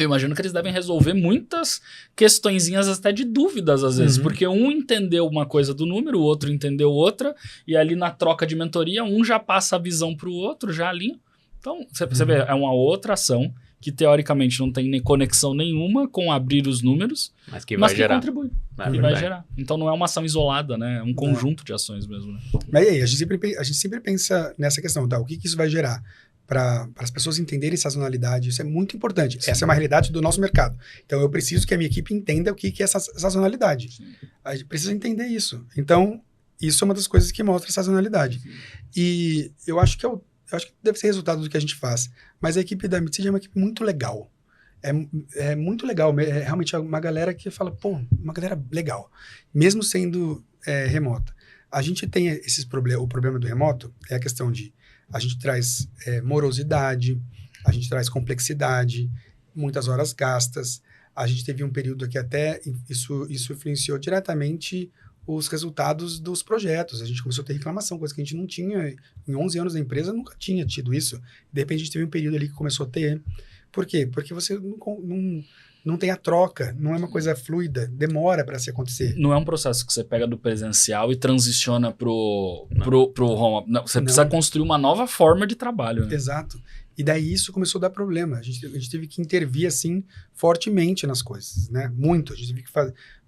Eu imagino que eles devem resolver muitas questõezinhas até de dúvidas, às vezes, porque um entendeu uma coisa do número, o outro entendeu outra, e ali na troca de mentoria, um já passa a visão para o outro, já alinha. Então, você vê, é uma outra ação que teoricamente não tem nem conexão nenhuma com abrir os números, mas que vai gerar. Contribui. E vai gerar. Então não é uma ação isolada, né? É um conjunto de ações mesmo. Né? Mas aí, a gente sempre pensa nessa questão, tá? O que isso vai gerar? Para as pessoas entenderem sazonalidade, isso é muito importante. Sim. Essa é uma realidade do nosso mercado. Então, eu preciso que a minha equipe entenda o que é essa sazonalidade. Sim. A gente precisa entender isso. Então, isso é uma das coisas que mostra a sazonalidade. Sim. E eu acho que deve ser resultado do que a gente faz. Mas a equipe da Mitsigi é uma equipe muito legal. É muito legal. É realmente uma galera que fala, pô, uma galera legal. Mesmo sendo remota. A gente tem esses problemas. O problema do remoto é a questão de a gente traz morosidade, a gente traz complexidade, muitas horas gastas. A gente teve um período que até isso influenciou diretamente os resultados dos projetos. A gente começou a ter reclamação, coisa que a gente não tinha. Em 11 anos da empresa, nunca tinha tido isso. De repente, a gente teve um período ali que começou a ter. Por quê? Porque você não tem a troca, não é uma coisa fluida, demora para se acontecer. Não é um processo que você pega do presencial e transiciona pro home. Não, você precisa construir uma nova forma de trabalho. Né? Exato. E daí isso começou a dar problema. A gente teve que intervir, assim, fortemente nas coisas, né? Muito. A gente teve que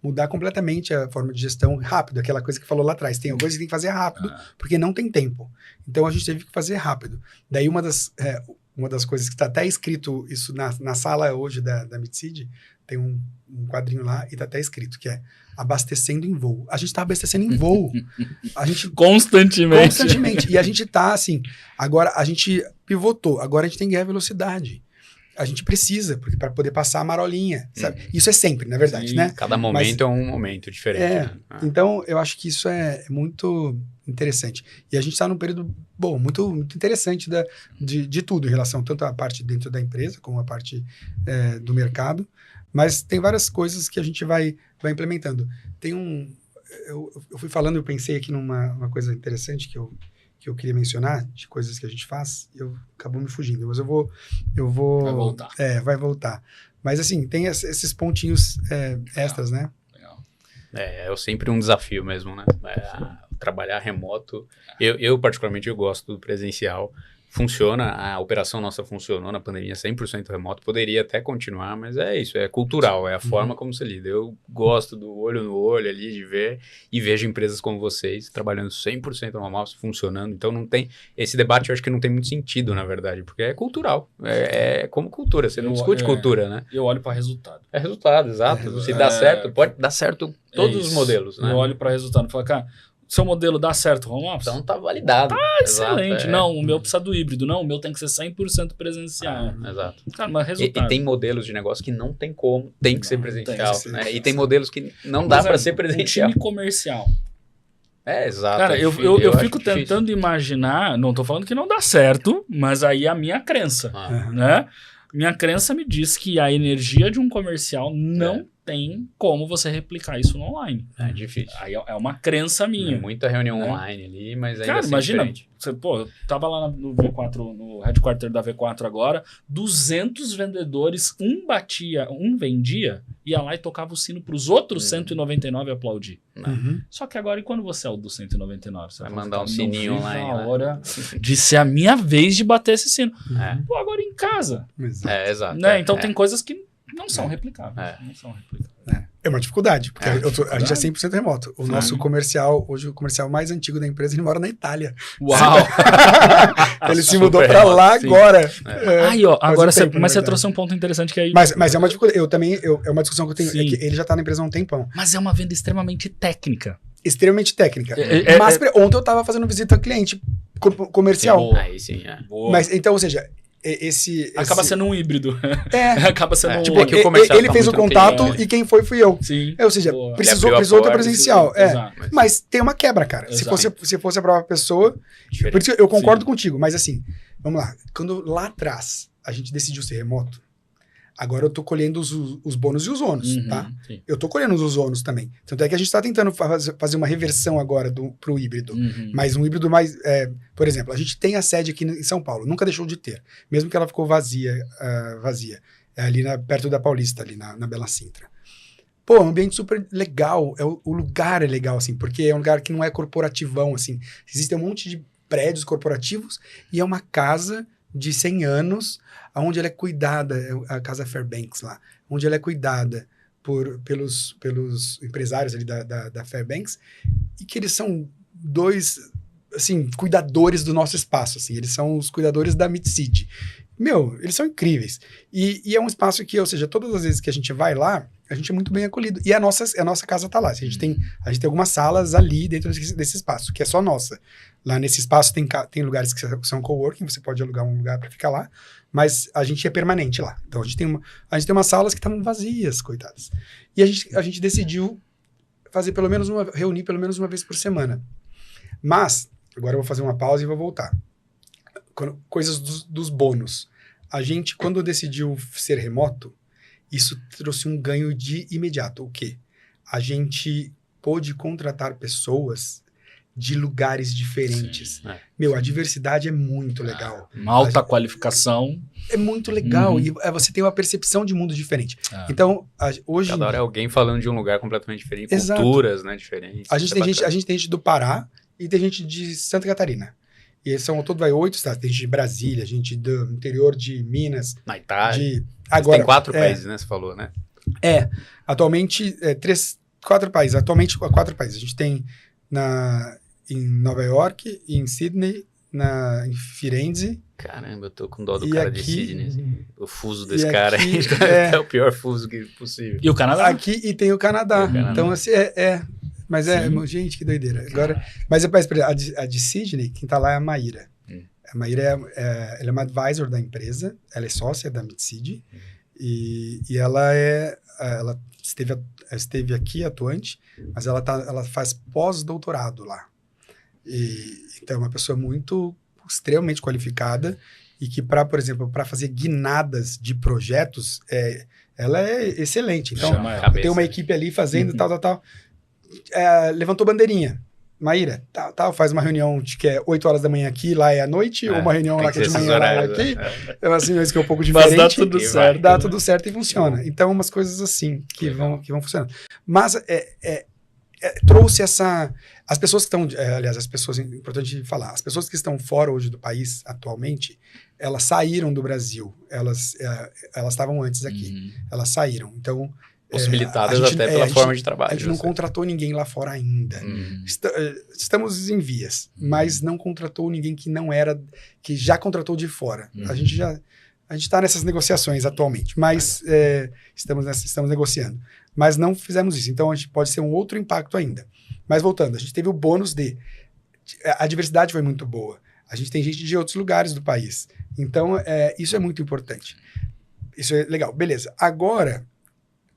mudar completamente a forma de gestão rápido, aquela coisa que falou lá atrás. Tem coisa que tem que fazer rápido, porque não tem tempo. Então, a gente teve que fazer rápido. Daí, uma das coisas que está até escrito isso na sala hoje da Mitsigi, tem um quadrinho lá e está até escrito, que é abastecendo em voo. A gente está abastecendo em voo. A gente Constantemente. E a gente está assim, agora a gente pivotou, agora a gente tem que ganhar velocidade. A gente precisa, porque para poder passar a marolinha, sabe? Isso é sempre, na verdade, sim, né? Cada momento é um momento diferente. Né? Então, eu acho que isso é muito interessante. E a gente está num período, muito, muito interessante de tudo, em relação tanto à parte dentro da empresa, como a parte do mercado. Mas tem várias coisas que a gente vai implementando. Eu fui falando, eu pensei aqui numa coisa interessante que eu queria mencionar, de coisas que a gente faz, e acabou me fugindo. Mas eu vou... Vai voltar. Vai voltar. Mas assim, tem esses pontinhos extras, né? Legal. É sempre um desafio mesmo, né? Trabalhar remoto. Eu particularmente, eu gosto do presencial. Funciona, a operação nossa funcionou na pandemia 100% remoto, poderia até continuar, mas é isso, é cultural, é a forma como você lida. Eu gosto do olho no olho ali, de ver, e vejo empresas como vocês trabalhando 100% no home office, funcionando, então não tem, esse debate eu acho que não tem muito sentido, na verdade, porque é cultural, é como cultura, você não discute cultura, né? Eu olho para resultado. É resultado, exato, se dá certo, pode dar certo todos os modelos, né? Eu olho para resultado e falo, cara, seu modelo dá certo home office? Então tá validado. Excelente. Não, o meu precisa do híbrido. Não, o meu tem que ser 100% presencial. Exato. Cara, mas resultado. E tem modelos de negócio que não tem como, tem que ser presencial. Né? E tem modelos que não dá para ser presencial. Um time comercial. Exato. Cara, eu fico tentando imaginar, não tô falando que não dá certo, mas aí é a minha crença, né? Minha crença me diz que a energia de um comercial não tem como você replicar isso no online. É difícil. Aí é uma crença minha. Muita reunião online ali, mas ainda cara, imagina, eu tava lá no V4, no headquarter da V4 agora, 200 vendedores, um vendia, ia lá e tocava o sino pros outros 199 aplaudir. Só que agora, e quando você é o do 199? Você vai mandar um sininho online. Na hora de ser a minha vez de bater esse sino. Pô, agora em casa. Exato. Né? Então tem coisas que não são replicáveis. Não são replicáveis. É uma dificuldade, porque a gente é 100% remoto. O nosso comercial, hoje o comercial mais antigo da empresa, ele mora na Itália. Uau! Ele se mudou pra lá agora. Aí, ó, agora você trouxe um ponto interessante que aí... Mas é uma dificuldade, é uma discussão que eu tenho, é que ele já tá na empresa há um tempão. Mas é uma venda extremamente técnica. Extremamente técnica. Mas ontem eu tava fazendo visita ao cliente comercial. Aí sim, Boa. Mas, então, ou seja... Acaba sendo um híbrido. Acaba sendo tipo, ele fez o contato e quem foi eu. Sim. Ou seja, precisou ter presencial. Mas tem uma quebra, cara. Se fosse a própria pessoa... Por isso eu concordo contigo, mas assim, vamos lá. Quando lá atrás a gente decidiu ser remoto, agora eu tô colhendo os bônus e os ônus, tá? Sim. Eu tô colhendo os ônus também. Tanto é que a gente tá tentando fazer uma reversão agora pro híbrido. Mas um híbrido mais... por exemplo, a gente tem a sede aqui em São Paulo. Nunca deixou de ter. Mesmo que ela ficou vazia. É ali perto da Paulista, ali na Bela Sintra. Pô, um ambiente super legal, o lugar é legal, assim, porque é um lugar que não é corporativão, assim. Existe um monte de prédios corporativos e é uma casa de 100 anos, onde ela é cuidada, a Casa Fairbanks lá, onde ela é cuidada pelos empresários ali da Fairbanks, e que eles são dois, assim, cuidadores do nosso espaço, assim, eles são os cuidadores da Mid-City. Meu, eles são incríveis. E é um espaço que, ou seja, todas as vezes que a gente vai lá, a gente é muito bem acolhido. E a nossa casa tá lá. A gente tem algumas salas ali dentro desse espaço, que é só nossa. Lá nesse espaço tem lugares que são coworking, você pode alugar um lugar para ficar lá, mas a gente é permanente lá. Então a gente tem umas salas que estavam vazias, coitadas. E a gente decidiu reunir pelo menos uma vez por semana. Mas, agora eu vou fazer uma pausa e vou voltar. Coisas dos bônus. A gente, quando decidiu ser remoto, isso trouxe um ganho de imediato. O quê? A gente pôde contratar pessoas de lugares diferentes. Meu, a diversidade é muito legal. Uma alta qualificação. É muito legal. E você tem uma percepção de mundo diferente. Então, hoje... Cada hora é alguém falando de um lugar completamente diferente. Exato. Culturas, né, diferentes. A gente tem gente do Pará e tem gente de Santa Catarina. E são todo 8 estados. Tem gente de Brasília, gente do interior de Minas. Na Itália. Agora, tem 4 países, né? Você falou, né? Atualmente, 4 países. Atualmente, 4 países. A gente tem em Nova York, em Sydney, em Firenze. Caramba, eu tô com dó do cara de Sydney. Assim. O fuso desse aqui, cara aí é o pior fuso possível. E o Canadá? Aqui e tem o Canadá. Então, assim, mas gente, que doideira. Agora, mas a de Sydney, quem tá lá é a Maíra. A Maíra ela é uma advisor da empresa, ela é sócia da Mid-City, e ela esteve aqui atuante, mas ela faz pós-doutorado lá. Então é uma pessoa extremamente qualificada e que, por exemplo, para fazer guinadas de projetos, ela é excelente. Então, tem uma equipe ali fazendo tal. Levantou bandeirinha. Maíra, faz uma reunião que é 8 horas da manhã aqui, lá é à noite, ou uma reunião lá que é de manhã, lá é aqui. É assim, isso que é um pouco diferente. Mas dá tudo certo. Dá tudo certo e funciona. Então, umas coisas assim que vão funcionando. Mas trouxe as pessoas que estão, aliás, é importante falar, as pessoas que estão fora hoje do país, atualmente, elas saíram do Brasil. Elas estavam antes aqui. Elas saíram. Então, possibilitadas até pela forma de trabalho. A gente não contratou ninguém lá fora ainda. Estamos em vias, mas não contratou ninguém que já contratou de fora. A gente está nessas negociações atualmente, mas estamos negociando. Mas não fizemos isso, então a gente pode ser um outro impacto ainda. Mas voltando, a gente teve o bônus a diversidade foi muito boa. A gente tem gente de outros lugares do país. Então, isso é muito importante. Isso é legal. Beleza. Agora,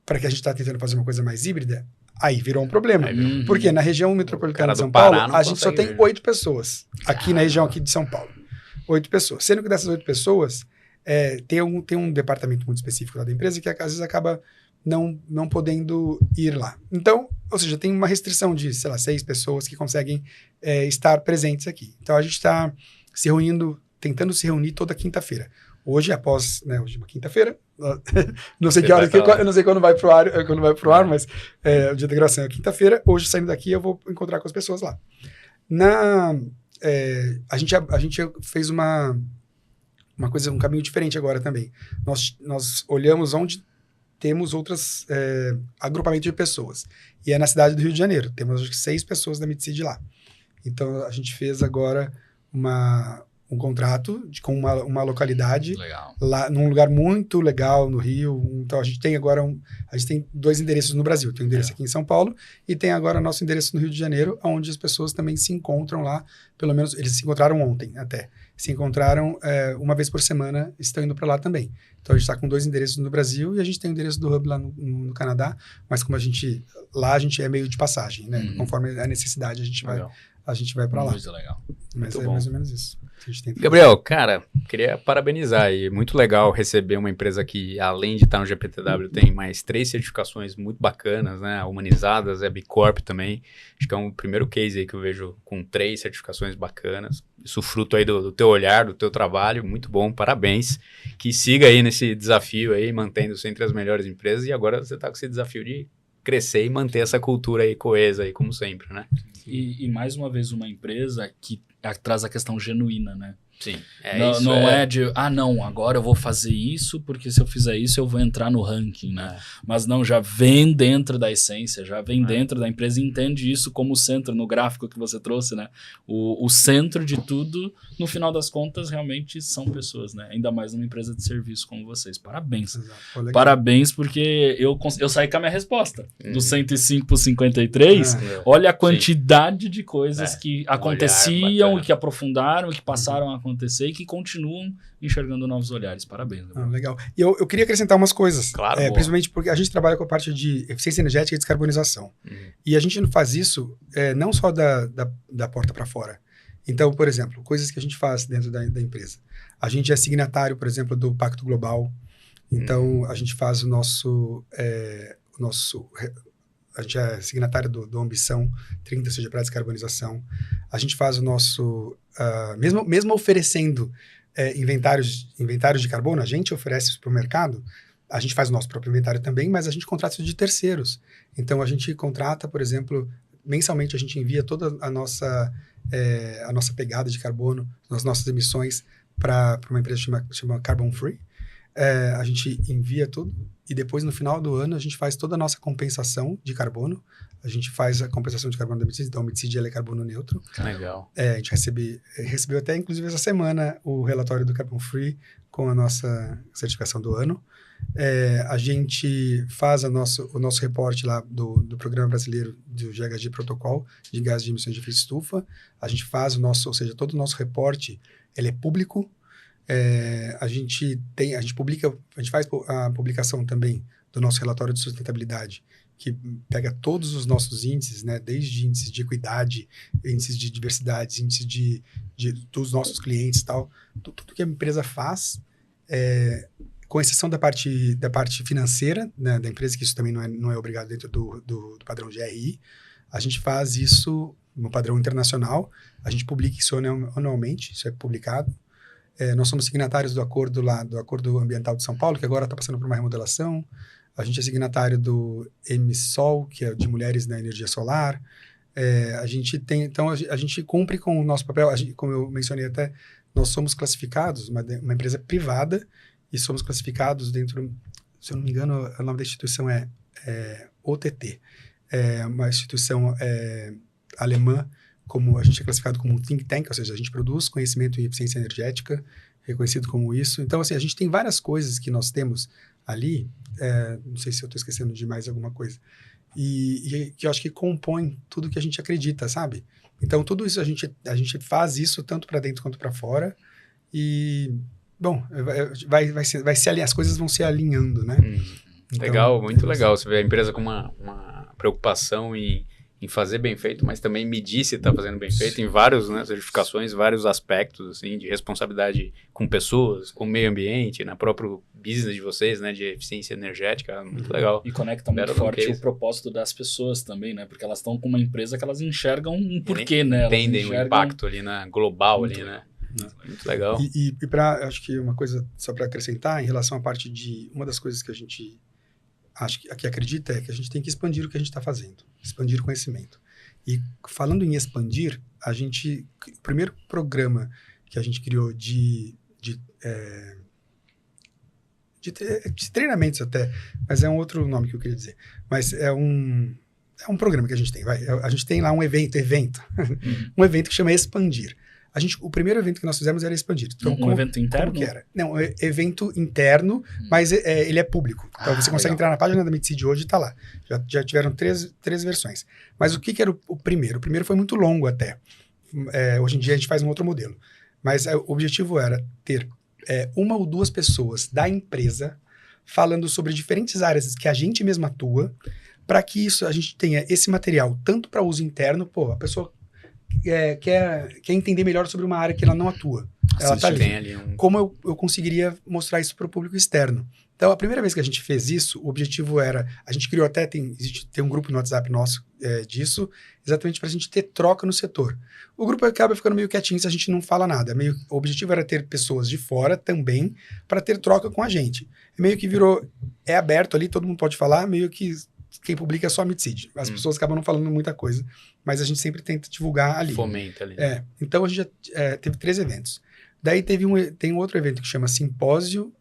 para que a gente está tentando fazer uma coisa mais híbrida, aí virou um problema. Porque na região metropolitana de São Paulo, a gente só tem 8 pessoas. Aqui na região aqui de São Paulo. 8 pessoas. Sendo que dessas 8 pessoas, tem um departamento muito específico lá da empresa que às vezes acaba não podendo ir lá. Então, ou seja, tem uma restrição de, 6 pessoas que conseguem estar presentes aqui. Então, a gente está tentando se reunir toda quinta-feira. Hoje, hoje é uma quinta-feira, não sei que hora, eu não sei quando vai pro ar, mas o dia da gravação é quinta-feira. Hoje, saindo daqui, eu vou encontrar com as pessoas lá. A gente fez uma coisa, um caminho diferente agora também. Nós olhamos onde temos outros agrupamentos de pessoas. E é na cidade do Rio de Janeiro. Temos, acho que, 6 pessoas da Mid-City lá. Então, a gente fez agora um contrato com uma localidade lá num lugar muito legal no Rio. Então, a gente tem agora a gente tem 2 endereços no Brasil. Tem um endereço aqui em São Paulo e tem agora nosso endereço no Rio de Janeiro, onde as pessoas também se encontram lá. Pelo menos, eles se encontraram ontem até. Se encontraram uma vez por semana, estão indo para lá também. Então, a gente está com 2 endereços no Brasil e a gente tem o endereço do Hub lá no Canadá, mas como a gente é meio de passagem, né? Conforme a necessidade, a gente vai para lá. Muito legal. Mas muito bom. Mais ou menos isso. a gente tem. Gabriel, cara, queria parabenizar aí. Muito legal receber uma empresa que, além de estar no GPTW, tem mais 3 certificações muito bacanas, né? Humanizadas, é B Corp também. Acho que é um primeiro case aí que eu vejo com 3 certificações bacanas. Isso fruto aí do teu olhar, do teu trabalho. Muito bom, parabéns. Que siga aí nesse desafio aí, mantendo-se entre as melhores empresas. E agora você está com esse desafio de crescer e manter essa cultura aí coesa aí, como sempre, né? E mais uma vez uma empresa que traz a questão genuína, né? Sim. Não é de, não, agora eu vou fazer isso, porque se eu fizer isso eu vou entrar no ranking, né? Mas não, já vem dentro da essência, já vem dentro da empresa e entende isso como centro, no gráfico que você trouxe, né? O centro de tudo, no final das contas, realmente são pessoas, né? Ainda mais numa empresa de serviço como vocês. Parabéns. Parabéns, porque eu saí com a minha resposta. Do 105 para 53, olha a quantidade de coisas que aconteciam e que aprofundaram e que passaram a acontecer e que continuam enxergando novos olhares. Parabéns. Legal. E eu queria acrescentar umas coisas. Claro. Principalmente porque a gente trabalha com a parte de eficiência energética e descarbonização. E a gente não faz isso não só da porta para fora. Então, por exemplo, coisas que a gente faz dentro da empresa. A gente é signatário, por exemplo, do Pacto Global. Então, a gente faz a gente é signatário do Ambição 30, seja para descarbonização. A gente faz o nosso... mesmo oferecendo inventários de carbono, a gente oferece isso para o mercado, a gente faz o nosso próprio inventário também, mas a gente contrata isso de terceiros. Então, a gente contrata, por exemplo, mensalmente a gente envia toda a nossa pegada de carbono, as nossas emissões para uma empresa que chama Carbon Free. A gente envia tudo e depois, no final do ano, a gente faz toda a nossa compensação de carbono. A gente faz a compensação de carbono da Midseed, então a Midseed ela é carbono neutro. Legal. A gente recebeu até, inclusive, essa semana o relatório do Carbon Free com a nossa certificação do ano. A gente faz o nosso reporte lá do Programa Brasileiro do GHG Protocol de gases de emissões de efeito estufa. A gente faz todo o nosso reporte, ele é público. A gente faz a publicação também do nosso relatório de sustentabilidade, que pega todos os nossos índices, né, desde índices de equidade, índices de diversidade, índices dos nossos clientes e tal, tudo que a empresa faz, com exceção da parte financeira, né, da empresa, que isso também não é obrigado dentro do padrão GRI. A gente faz isso no padrão internacional, a gente publica isso anualmente, isso é publicado. Nós somos signatários do Acordo Ambiental de São Paulo, que agora está passando por uma remodelação. A gente é signatário do MSOL, que é de mulheres na energia solar. A gente cumpre com o nosso papel. Como eu mencionei até, nós somos classificados, uma empresa privada, e somos classificados dentro, se eu não me engano, o nome da instituição é OTT. Uma instituição alemã, como a gente é classificado como um think tank, ou seja, a gente produz conhecimento em eficiência energética, reconhecido como isso. Então, assim, a gente tem várias coisas que nós temos ali, não sei se eu estou esquecendo de mais alguma coisa, e que eu acho que compõe tudo que a gente acredita, sabe? Então, tudo isso, a gente faz isso tanto para dentro quanto para fora, e, bom, as coisas vão se alinhando, né? Então, legal, muito legal. Você vê a empresa com uma preocupação em fazer bem feito, mas também medir se está fazendo bem feito em várias certificações, vários aspectos, assim, de responsabilidade com pessoas, com o meio ambiente, na próprio business de vocês, né, de eficiência energética, muito legal. E conecta muito forte o propósito das pessoas também, né, porque elas estão com uma empresa que elas enxergam um porquê, né. Entendem o impacto ali, global ali, né. Muito legal. E acho que uma coisa, só para acrescentar, em relação à parte de, uma das coisas que a gente aqui acredita é que a gente tem que expandir o que a gente está fazendo, expandir o conhecimento. E falando em expandir, o primeiro programa que a gente criou de treinamentos até, mas é um outro nome que eu queria dizer, mas é um programa que a gente tem, a gente tem lá um evento, um evento que chama Expandir. O primeiro evento que nós fizemos era Expandir. Então, evento interno? Como que era? Não, evento interno, mas ele é público. Então, você consegue entrar na página da Midseed hoje e está lá. Já tiveram três versões. Mas o que era o primeiro? O primeiro foi muito longo até. Hoje em dia a gente faz um outro modelo. Mas o objetivo era ter uma ou duas pessoas da empresa falando sobre diferentes áreas que a gente mesmo atua, para que a gente tenha esse material tanto para uso interno, a pessoa quer entender melhor sobre uma área que ela não atua. Ela está ali. Tem ali Como eu conseguiria mostrar isso para o público externo? Então, a primeira vez que a gente fez isso, o objetivo era... A gente criou até... Tem um grupo no WhatsApp nosso disso, exatamente para a gente ter troca no setor. O grupo acaba ficando meio quietinho se a gente não fala nada. O objetivo era ter pessoas de fora também para ter troca com a gente. Meio que virou... É aberto ali, todo mundo pode falar, meio que quem publica é só a Midseed. As pessoas acabam não falando muita coisa, mas a gente sempre tenta divulgar ali. Fomenta ali. Então, a gente já teve 3 eventos. Daí tem um outro evento que chama Simpósio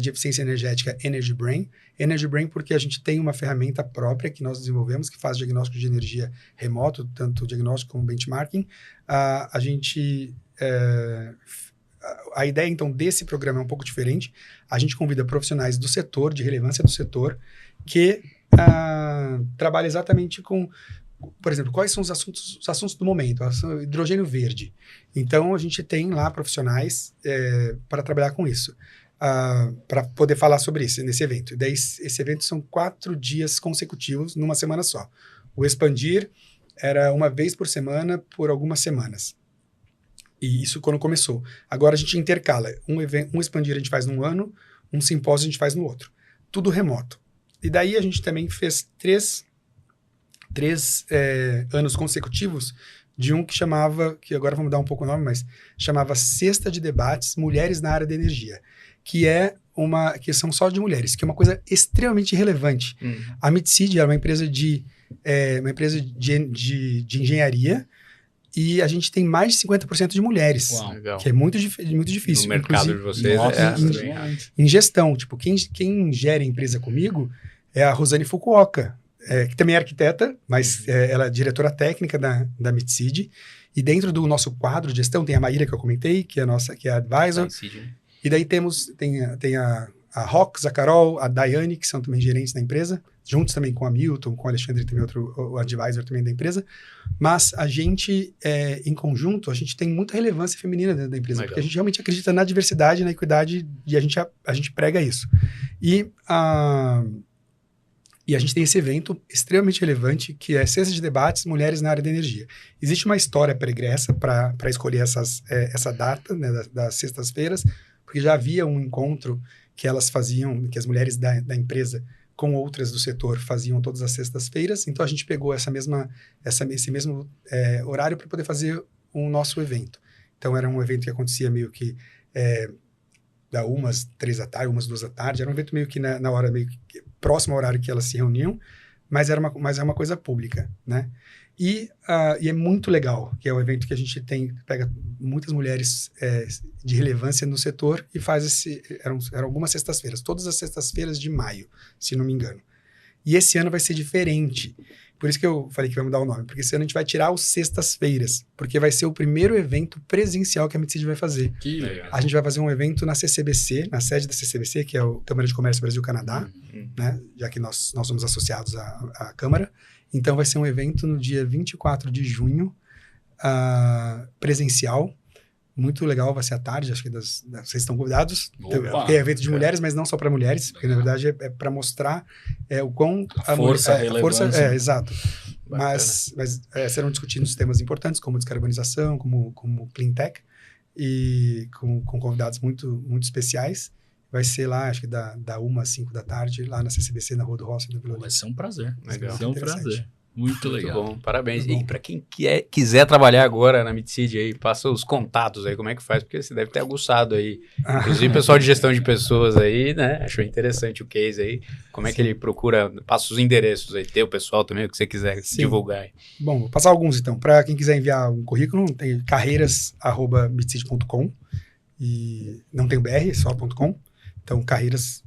de Eficiência Energética Energy Brain. Energy Brain porque a gente tem uma ferramenta própria que nós desenvolvemos, que faz diagnóstico de energia remoto, tanto diagnóstico como benchmarking. A ideia, então, desse programa é um pouco diferente. A gente convida profissionais do setor, de relevância do setor, que trabalham exatamente com... Por exemplo, quais são os assuntos do momento? Hidrogênio verde. Então, a gente tem lá profissionais para trabalhar com isso, para poder falar sobre isso nesse evento. E daí, esse evento são 4 dias consecutivos, numa semana só. O Expandir era uma vez por semana, por algumas semanas. E isso quando começou. Agora, a gente intercala. Um Expandir a gente faz num ano, um simpósio a gente faz no outro. Tudo remoto. E daí, a gente também fez 3 anos consecutivos de um que chamava, que agora vamos mudar um pouco o nome, mas chamava Sexta de Debates Mulheres na Área da Energia, que são só de mulheres, que é uma coisa extremamente relevante. A Midseed é uma empresa de engenharia e a gente tem mais de 50% de mulheres, que é muito difícil. No mercado de vocês em gestão, tipo, quem gera a empresa comigo é a Rosane Fukuoka, que também é arquiteta, mas ela é diretora técnica da Midseed. E dentro do nosso quadro de gestão tem a Maíra, que eu comentei, que é a advisor. E daí tem a Rox, a Carol, a Daiane, que são também gerentes da empresa, juntos também com a Milton, com o Alexandre, também o advisor também da empresa. Mas a gente, em conjunto, a gente tem muita relevância feminina dentro da empresa, porque a gente realmente acredita na diversidade, na equidade, e a gente prega isso. E a gente tem esse evento extremamente relevante, que é Sexta de Debates Mulheres na Área da Energia. Existe uma história pregressa para escolher essa data, né, das sextas-feiras, porque já havia um encontro que elas faziam, que as mulheres da empresa com outras do setor faziam todas as sextas-feiras. Então, a gente pegou esse mesmo horário para poder fazer o nosso evento. Então, era um evento que acontecia meio que da umas 3 da tarde, umas 2 da tarde. Era um evento meio que na hora meio que próximo ao horário que elas se reuniam, mas é uma coisa pública, né? E é muito legal, que é um evento que a gente pega muitas mulheres de relevância no setor e faz eram algumas sextas-feiras, todas as sextas-feiras de maio, se não me engano. E esse ano vai ser diferente. Por isso que eu falei que vai mudar o nome, porque esse ano a gente vai tirar os sextas-feiras, porque vai ser o primeiro evento presencial que a Midseed vai fazer. Que legal. A gente vai fazer um evento na CCBC, na sede da CCBC, que é a Câmara de Comércio Brasil-Canadá, né? Já que nós somos associados à Câmara. Então, vai ser um evento no dia 24 de junho, presencial, muito legal, vai ser à tarde, acho que vocês estão convidados. Porque é evento de mulheres, mas não só para mulheres, porque na verdade é para mostrar o quão... A relevância. Exato. Mas serão discutidos temas importantes, como descarbonização, como clean tech, e com convidados muito, muito especiais. Vai ser lá, acho que da 1 às 5 da tarde, lá na CCBC, na Rua do Rossi, no Vila Olímpia. Vai ser um prazer. Legal. Vai ser um prazer. Muito legal. Muito bom, parabéns. E para quem quiser trabalhar agora na Midseed aí, passa os contatos aí, como é que faz? Porque você deve ter aguçado aí. Inclusive o pessoal de gestão de pessoas aí, né? Achou interessante o case aí. Como é que ele procura, passa os endereços aí, tem o pessoal também, o que você quiser divulgar aí. Bom, vou passar alguns então. Para quem quiser enviar um currículo, tem carreiras@midseed.com e não tem o BR, é só .com. Então, carreiras...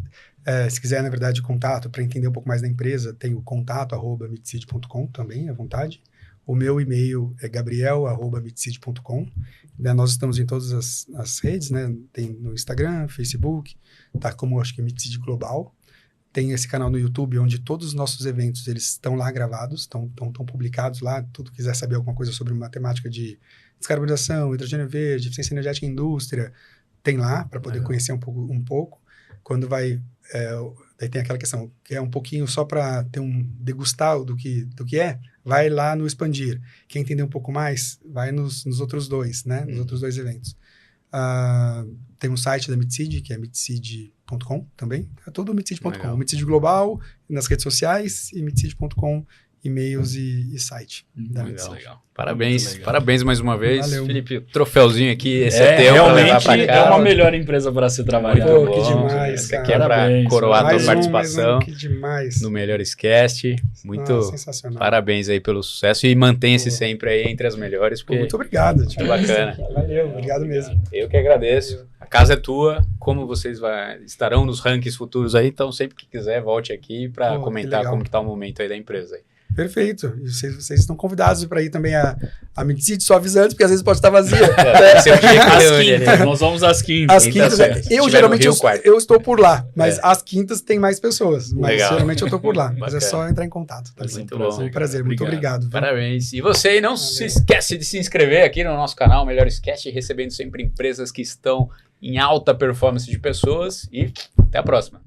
se quiser, na verdade, contato para entender um pouco mais da empresa, tem o contato@midseed.com também, à vontade. O meu e-mail é gabriel@midseed.com. Nós estamos em todas as redes, né? Tem no Instagram, Facebook, tá como acho que é Midseed Global. Tem esse canal no YouTube, onde todos os nossos eventos eles estão lá gravados, estão publicados lá. Tudo quiser saber alguma coisa sobre matemática de descarbonização, hidrogênio verde, eficiência energética em indústria, tem lá para poder conhecer um pouco. Quando vai Daí tem aquela questão, que é um pouquinho só para ter degustar do que é, vai lá no Expandir. Quer entender um pouco mais, vai nos outros dois, né? Nos outros 2 eventos. Tem um site da Midseed, que é midseed.com também. É tudo midseed.com. Midseed Global, nas redes sociais, e midseed.com, e-mails e site. Legal. Parabéns mais uma vez. Valeu. Felipe, troféuzinho aqui, esse é teu pra levar pra realmente cá. é uma melhor empresa para se trabalhar. Pô, que demais, Esse cara. aqui é pra Parabéns. coroar a tua Mais participação que demais. no Melhores Cast. Muito Sensacional. parabéns aí pelo sucesso e mantenha-se Pô. sempre aí entre as melhores, Pô, porque muito obrigado. muito bacana. Valeu, obrigado mesmo. Eu que agradeço. A casa é tua, como vocês estarão nos rankings futuros aí, então sempre que quiser, volte aqui para Pô, que comentar legal. como que tá o momento aí da empresa. Aí. Perfeito. E vocês estão convidados para ir também a Midseed, só avisando, porque às vezes pode estar vazia. Esse é o dia que Às eu olhei ali. quintas, nós vamos às quintas. As quintas, certo. Se eu tiver geralmente no Rio, quarta. eu estou por lá, mas às quintas tem mais pessoas. Mas Legal. geralmente eu estou por lá. Mas é Bacana. só entrar em contato. Tá? Muito Foi bom. um prazer, muito obrigado. Viu? Parabéns. E você aí não se esquece de se inscrever aqui no nosso canal Melhores Cast, recebendo sempre empresas que estão em alta performance de pessoas. E até a próxima.